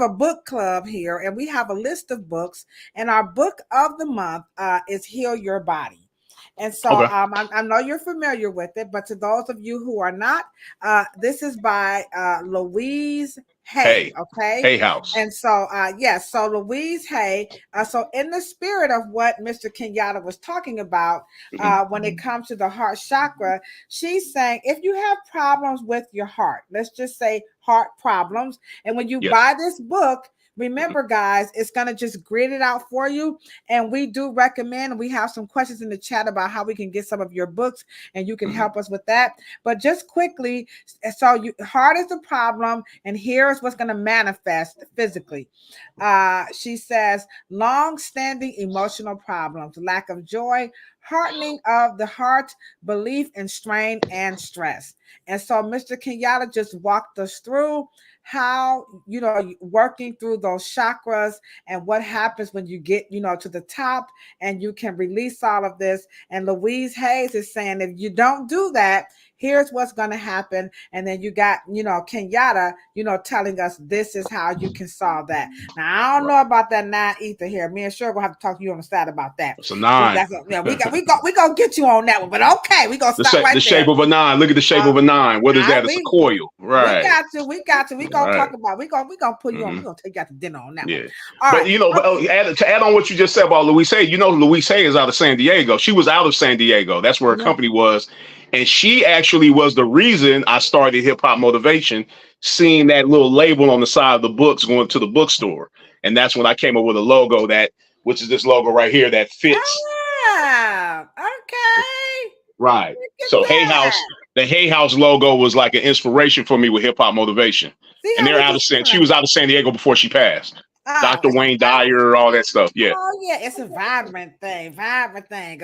a book club here, and we have a list of books, and our book of the month is Heal Your Body. And so I know you're familiar with it, but to those of you who are not, this is by Louise Hay. Okay. Hay House. And so, so Louise Hay. So in the spirit of what Mr. Kenyatta was talking about, when it comes to the heart chakra, she's saying, if you have problems with your heart, let's just say heart problems. And when you buy this book, remember, guys, it's going to just grid it out for you. And we do recommend, we have some questions in the chat about how we can get some of your books, and you can help us with that. But just quickly, heart is the problem, and here's what's going to manifest physically. She says, long-standing emotional problems, lack of joy, hardening of the heart, belief in strain and stress. And so Mr. Kenyatta just walked us through how, working through those chakras and what happens when you get, to the top and you can release all of this. And Louise Hayes is saying, if you don't do that, here's what's going to happen. And then you got, Kenyatta, telling us this is how you can solve that. Now, I don't know about that 9 ether here. Me and Cheryl will have to talk to you on the side about that. It's a 9. We gonna get you on that one, but okay, we gonna stop right there. The shape of a 9. Look at the shape of a 9. What is that? It's a coil, right? We got you. We gonna talk about. We gonna put you on. We gonna take you out to dinner on that one. All right. To add on what you just said about Louise Hay, Louise Hay is out of San Diego. She was out of San Diego. That's where her company was. And she actually was the reason I started Hip-Hop Motivation, seeing that little label on the side of the books going to the bookstore. And that's when I came up with a logo which is this logo right here that fits. Okay. Right. So Hay House, the Hay House logo was like an inspiration for me with Hip-Hop Motivation. And she was out of San Diego before she passed. Dr. Wayne Dyer, all that stuff. Yeah. Oh, yeah. It's a vibrant thing. Vibrant thing.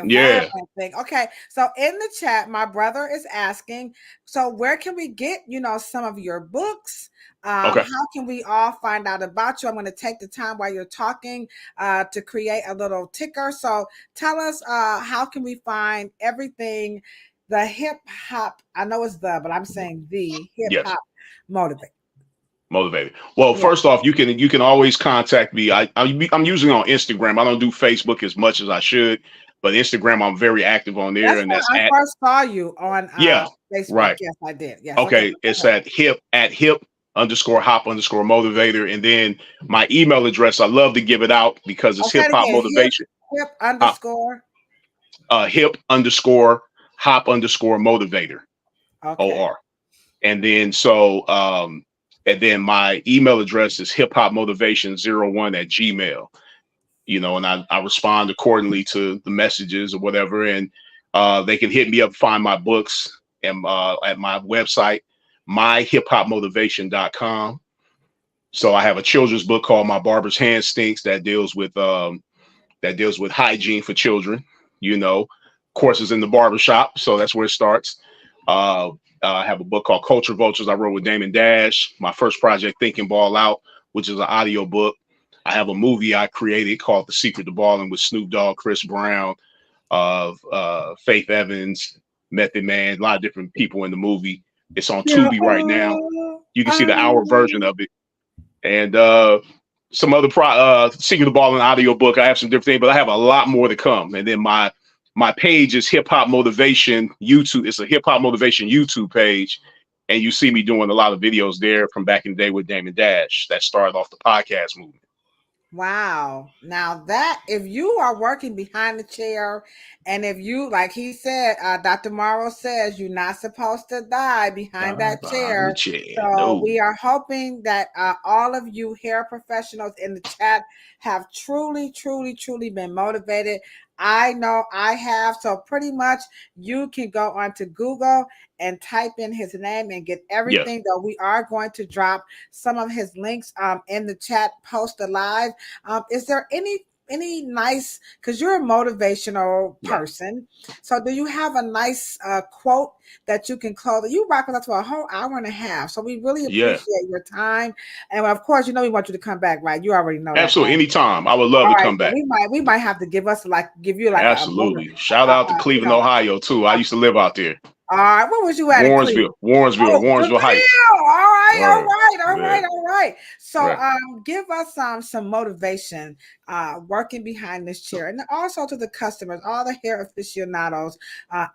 Okay. So in the chat, my brother is asking, so where can we get, some of your books? How can we all find out about you? I'm going to take the time while you're talking to create a little ticker. So tell us, how can we find everything, the hip-hop, I know it's but I'm saying the hip-hop Motivator. Well, first off, you can always contact me. I'm usually on Instagram. I don't do Facebook as much as I should, but Instagram I'm very active on there. I first saw you on Facebook. Right. Yes, I did. Yes. Okay. It's at hip_hop_motivator, and then my email address. I love to give it out because it's Hip-Hop Motivation. hip_hop_motivator. OR. And then and then my email address is hiphopmotivation01@gmail. And I respond accordingly to the messages or whatever. And they can hit me up, find my books and at my website, myhiphopmotivation.com. So I have a children's book called My Barber's Hand Stinks that deals with hygiene for children, courses in the barbershop. So that's where it starts. I have a book called Culture Vultures I wrote with Damon Dash. My first project, Thinking Ball Out, which is an audio book. I have a movie I created called The Secret to Balling with Snoop Dogg, Chris Brown, Faith Evans, Method Man, a lot of different people in the movie. It's on Tubi right now. You can see the hour version of it. And some other Secret to Balling audio book. I have some different things, but I have a lot more to come. And then my page is Hip Hop Motivation YouTube. It's a Hip Hop Motivation YouTube page. And you see me doing a lot of videos there from back in the day with Damon Dash that started off the podcast movement. Wow. Now that if you are working behind the chair, and if you, like he said, Dr. Morrow says you're not supposed to die behind that chair. So we are hoping that all of you hair professionals in the chat have truly been motivated. I know I have. So pretty much you can go onto Google and type in his name and get everything. That we are going to drop some of his links in the chat post alive. Is there any nice, because you're a motivational person, so do you have a nice quote that you can close? You rock with us for a whole hour and a half, so we really appreciate your time. And of course, we want you to come back, right? You already know absolutely that, anytime. I would love to come back. We might have to give you absolutely shout out to Cleveland, Ohio too. I used to live out there. All right, what was you at? Warrensville Heights. All right. So give us some motivation working behind this chair, and also to the customers, all the hair aficionados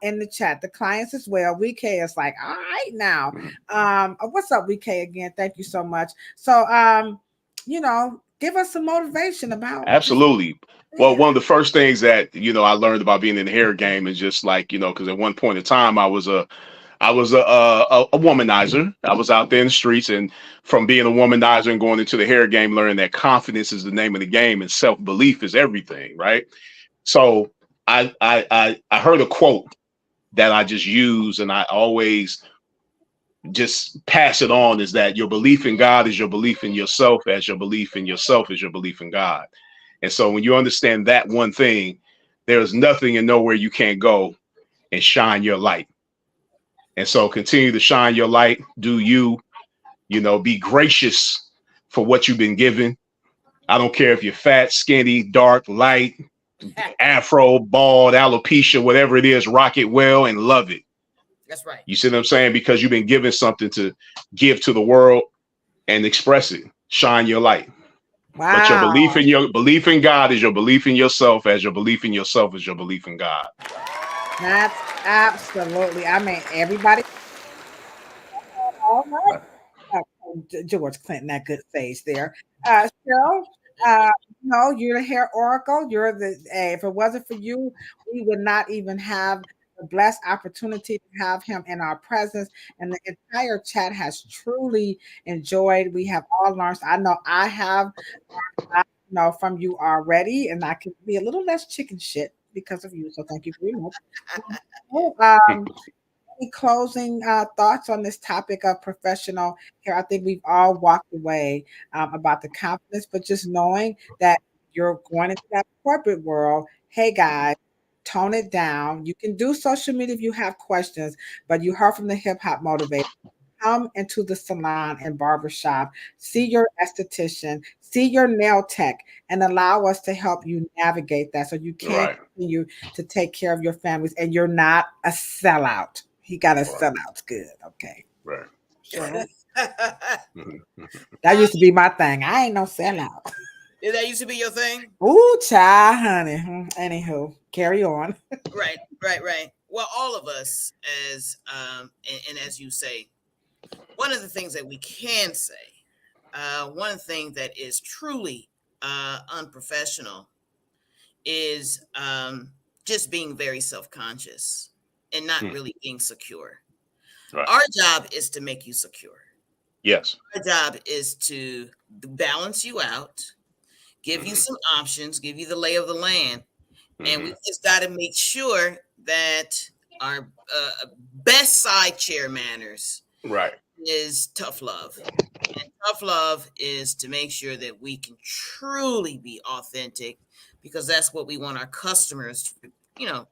in the chat, the clients as well. WK is like, all right now. What's up, WK again? Thank you so much. So give us some motivation about absolutely. Well, one of the first things that I learned about being in the hair game is just like because at one point in time I was a womanizer. I was out there in the streets, and from being a womanizer and going into the hair game, learning that confidence is the name of the game and self-belief is everything, right? So I heard a quote that I just use, and I always just pass it on, is that your belief in God is your belief in yourself, as your belief in yourself is your belief in God. And so when you understand that one thing, there's nothing and nowhere you can't go and shine your light. And so continue to shine your light. Do be gracious for what you've been given. I don't care if you're fat, skinny, dark, light, afro, bald, alopecia, whatever it is, rock it well and love it. That's right. You see what I'm saying? Because you've been given something to give to the world and express it. Shine your light. Wow. But your belief in God is your belief in yourself, as your belief in yourself is your belief in God. That's absolutely. I mean, everybody. All right. George Clinton, that good face there. Cheryl, you're the hair oracle. You're if it wasn't for you, we would not even have the blessed opportunity to have him in our presence, and the entire chat has truly enjoyed. We have all learned. I know I have from you already, and I can be a little less chicken shit because of you. So thank you very much. Any closing thoughts on this topic of professional hair? I think we've all walked away about the confidence, but just knowing that you're going into that corporate world. Hey guys, tone it down. You can do social media if you have questions, but you heard from the Hip Hop Motivator. Come into the salon and barbershop, see your esthetician, see your nail tech, and allow us to help you navigate that so you can continue to take care of your families and you're not a sellout. He got a sellout. Good. Okay. Right. Sure. That used to be my thing. I ain't no sellout. Did that used to be your thing? Ooh, child, honey. Anywho, carry on. Right. Well, all of us, as and as you say, one of the things that we can say, one thing that is truly unprofessional is just being very self-conscious and not really being secure. Right. Our job is to make you secure. Yes. Our job is to balance you out, give you some options, give you the lay of the land. And we just got to make sure that our best side chair manners is tough love. And tough love is to make sure that we can truly be authentic, because that's what we want our customers to,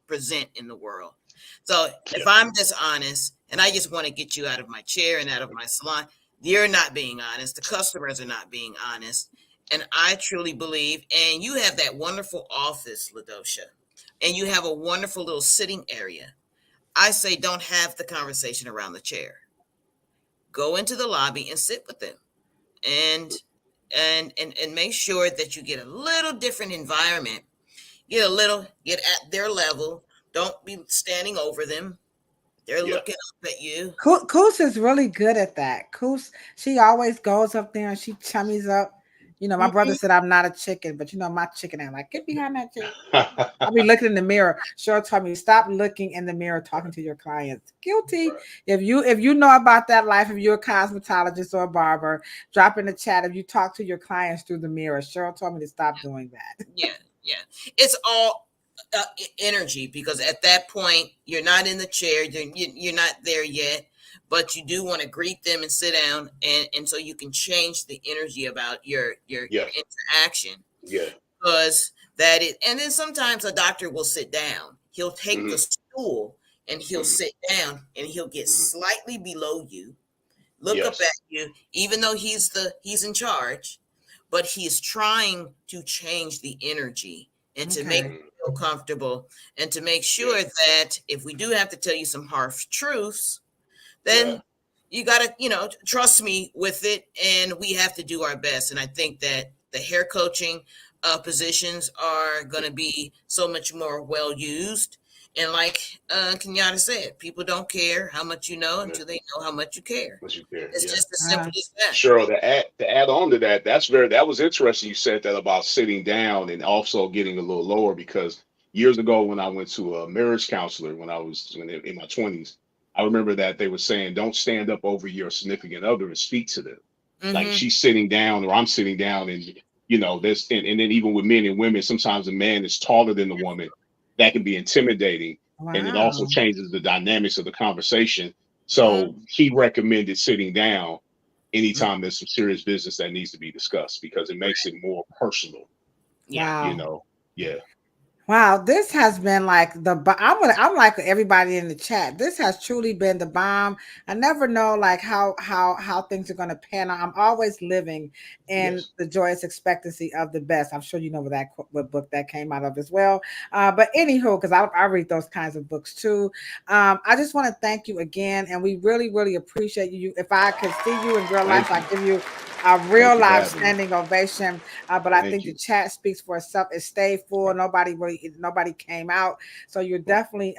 present in the world. So if I'm dishonest and I just want to get you out of my chair and out of my salon, you're not being honest. The customers are not being honest. And I truly believe, and you have that wonderful office, Ladosha, and you have a wonderful little sitting area. I say don't have the conversation around the chair. Go into the lobby and sit with them, and make sure that you get a little different environment. Get at their level. Don't be standing over them. They're looking up at you. Koos is really good at that. Koos, she always goes up there and she chummies up. My brother said I'm not a chicken, but my chicken ain't like, get behind that chicken. I'll be looking in the mirror. Cheryl told me, stop looking in the mirror talking to your clients. Guilty. Right. If you know about that life, if you're a cosmetologist or a barber, drop in the chat if you talk to your clients through the mirror. Cheryl told me to stop doing that. Yeah. It's all energy, because at that point you're not in the chair, you're not there yet, but you do want to greet them and sit down, and so you can change the energy about your interaction. Yeah. Because and then sometimes a doctor will sit down. He'll take the stool and he'll sit down and he'll get slightly below you, look up at you, even though he's in charge, but he is trying to change the energy and to make you feel comfortable, and to make sure that if we do have to tell you some harsh truths, then you got to, trust me with it, and we have to do our best. And I think that the hair coaching positions are going to be so much more well used. And like Kenyatta said, people don't care how much you know until they know how much you care. It's just as simple as that. Cheryl, to add on to that, that was interesting. You said that about sitting down and also getting a little lower, because years ago when I went to a marriage counselor when I was in my 20s, I remember that they were saying, don't stand up over your significant other and speak to them. Like she's sitting down or I'm sitting down, and this, and then even with men and women, sometimes a man is taller than the woman. That can be intimidating. Wow. And it also changes the dynamics of the conversation. So he recommended sitting down anytime there's some serious business that needs to be discussed, because it makes it more personal. Wow. Yeah. Wow, this has been like I'm like everybody in the chat. This has truly been the bomb. I never know like how things are going to pan out. I'm always living in the joyous expectancy of the best. I'm sure you know what book that came out of as well. But anywho, because I read those kinds of books too. I just want to thank you again, and we really, really appreciate you. If I could see you in real life, I'd give you a real life standing ovation. But I think the chat speaks for itself. It stayed full. Nobody came out. So you are definitely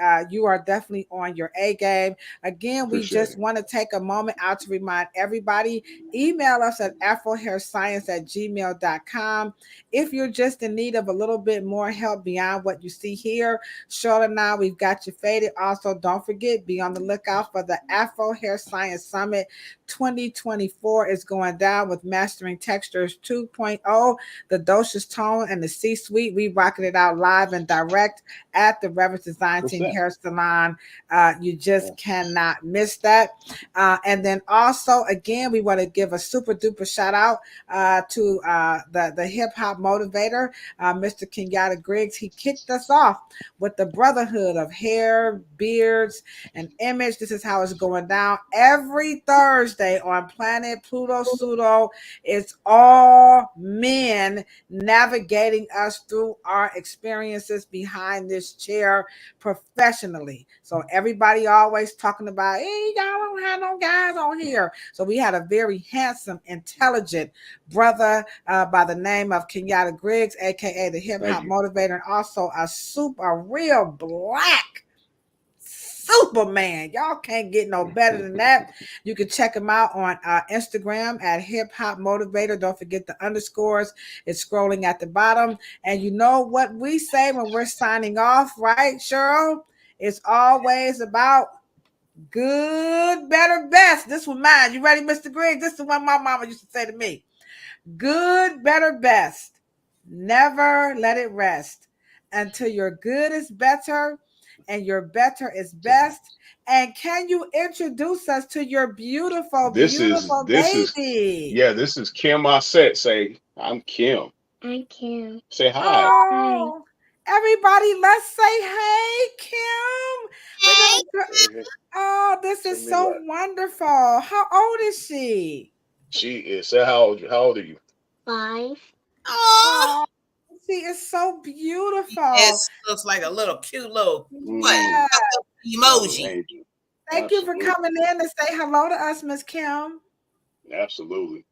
on your A game. Again, we just want to take a moment out to remind everybody, email us at afrohairscience@gmail.com. If you're just in need of a little bit more help beyond what you see here, Cheryl and I, we've got you faded. Also, don't forget, be on the lookout for the Afro Hair Science Summit 2024 is going down with Mastering Textures 2.0, the Ladosha's Tone, and the C-Suite. We rocking it out live and direct at the Reverence Design Team Hair Salon. You just cannot miss that. And then also, again, we want to give a super duper shout out to the Hip-Hop Motivator, Mr. Kenyatta Griggs. He kicked us off with the brotherhood of hair, beards, and image. This is how it's going down every Thursday on Planet Pluto Pseudo. It's all men navigating us through our experiences behind this chair professionally. So everybody always talking about, hey, y'all don't have no guys on here. So we had a very handsome, intelligent brother by the name of Kenyatta Griggs, aka the Hip-Hop Motivator, and also a real black Superman. Y'all can't get no better than that. You can check him out on Instagram at Hip-Hop Motivator. Don't forget the underscores. It's scrolling at the bottom. And you know what we say when we're signing off, right, Cheryl? It's always about good, better, best. This was mine. You ready, Mr. Griggs? This is what my mama used to say to me. Good, better, best. Never let it rest until your good is better and your better is best. And can you introduce us to your beautiful, This beautiful baby? This is Kim Osset. Say, I'm Kim. I'm Kim. Say hi. Oh, everybody, let's say hey, Kim. Oh, this is so wonderful. How old is she? She is. Say how old are you? 5. Oh, she is so beautiful. It looks like a little cute little emoji. Thank you for coming in to say hello to us, Miss Kim. Absolutely.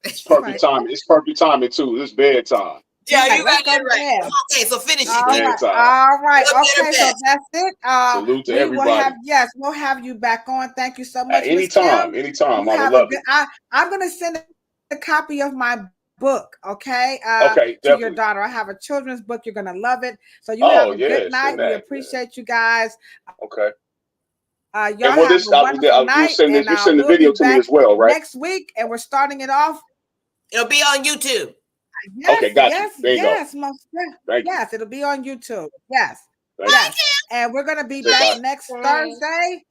It's perfect timing. It's perfect timing too. It's bedtime. Yeah, you got it right. Okay, so finish it. All right. Okay, so that's it. Salute to everybody. We'll have you back on. Thank you so much. Anytime. I would love it. I'm gonna send a copy of my book, okay? To your daughter. I have a children's book. You're gonna love it. So you have a good night. We appreciate you guys. Okay. Y'all have a wonderful night. You send the video to me as well, right? Next week, and we're starting it off. It'll be on YouTube. Yes, okay, gotcha. Yes, it'll be on YouTube. Yes. And we're gonna be back next Thursday.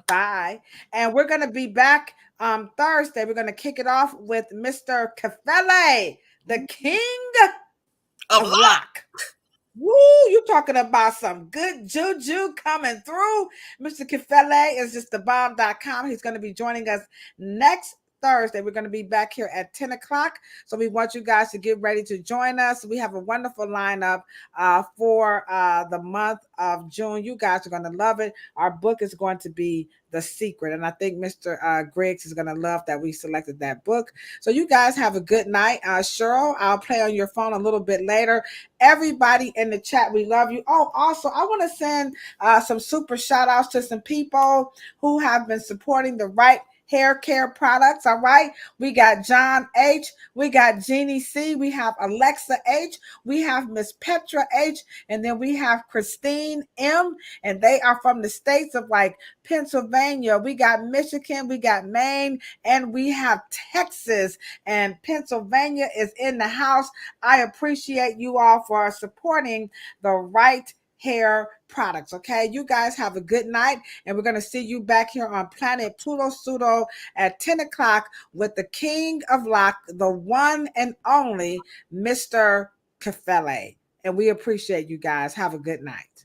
Bye. And we're gonna be back Thursday. We're gonna kick it off with Mr. Kefele, the king of rock. Woo, you talking about some good juju coming through. Mr. Kefele is just thebomb.com. He's going to be joining us next Thursday. We're going to be back here at 10 o'clock. So we want you guys to get ready to join us. We have a wonderful lineup for the month of June. You guys are going to love it. Our book is going to be The Secret. And I think Mr. Griggs is going to love that we selected that book. So you guys have a good night. Cheryl, I'll play on your phone a little bit later. Everybody in the chat, we love you. Oh, also, I want to send some super shout outs to some people who have been supporting the Wright hair care products. All right, we got John H, we got Jeannie C, we have Alexa H, we have Miss Petra H, and then we have Christine M, and they are from the states of like Pennsylvania. We got Michigan, we got Maine, and we have Texas, and Pennsylvania is in the house. I appreciate you all for supporting the Wright hair products. Okay, you guys have a good night, and we're going to see you back here on Planet Pluto Pseudo at 10 o'clock with the king of lock, the one and only Mr. Kefele. And we appreciate you guys. Have a good night.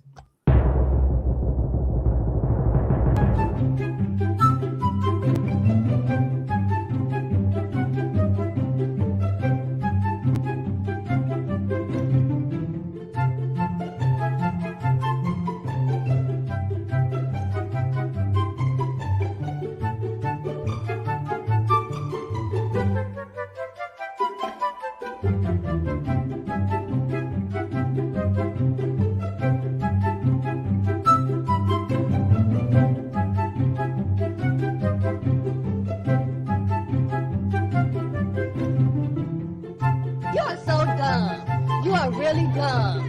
Really dumb.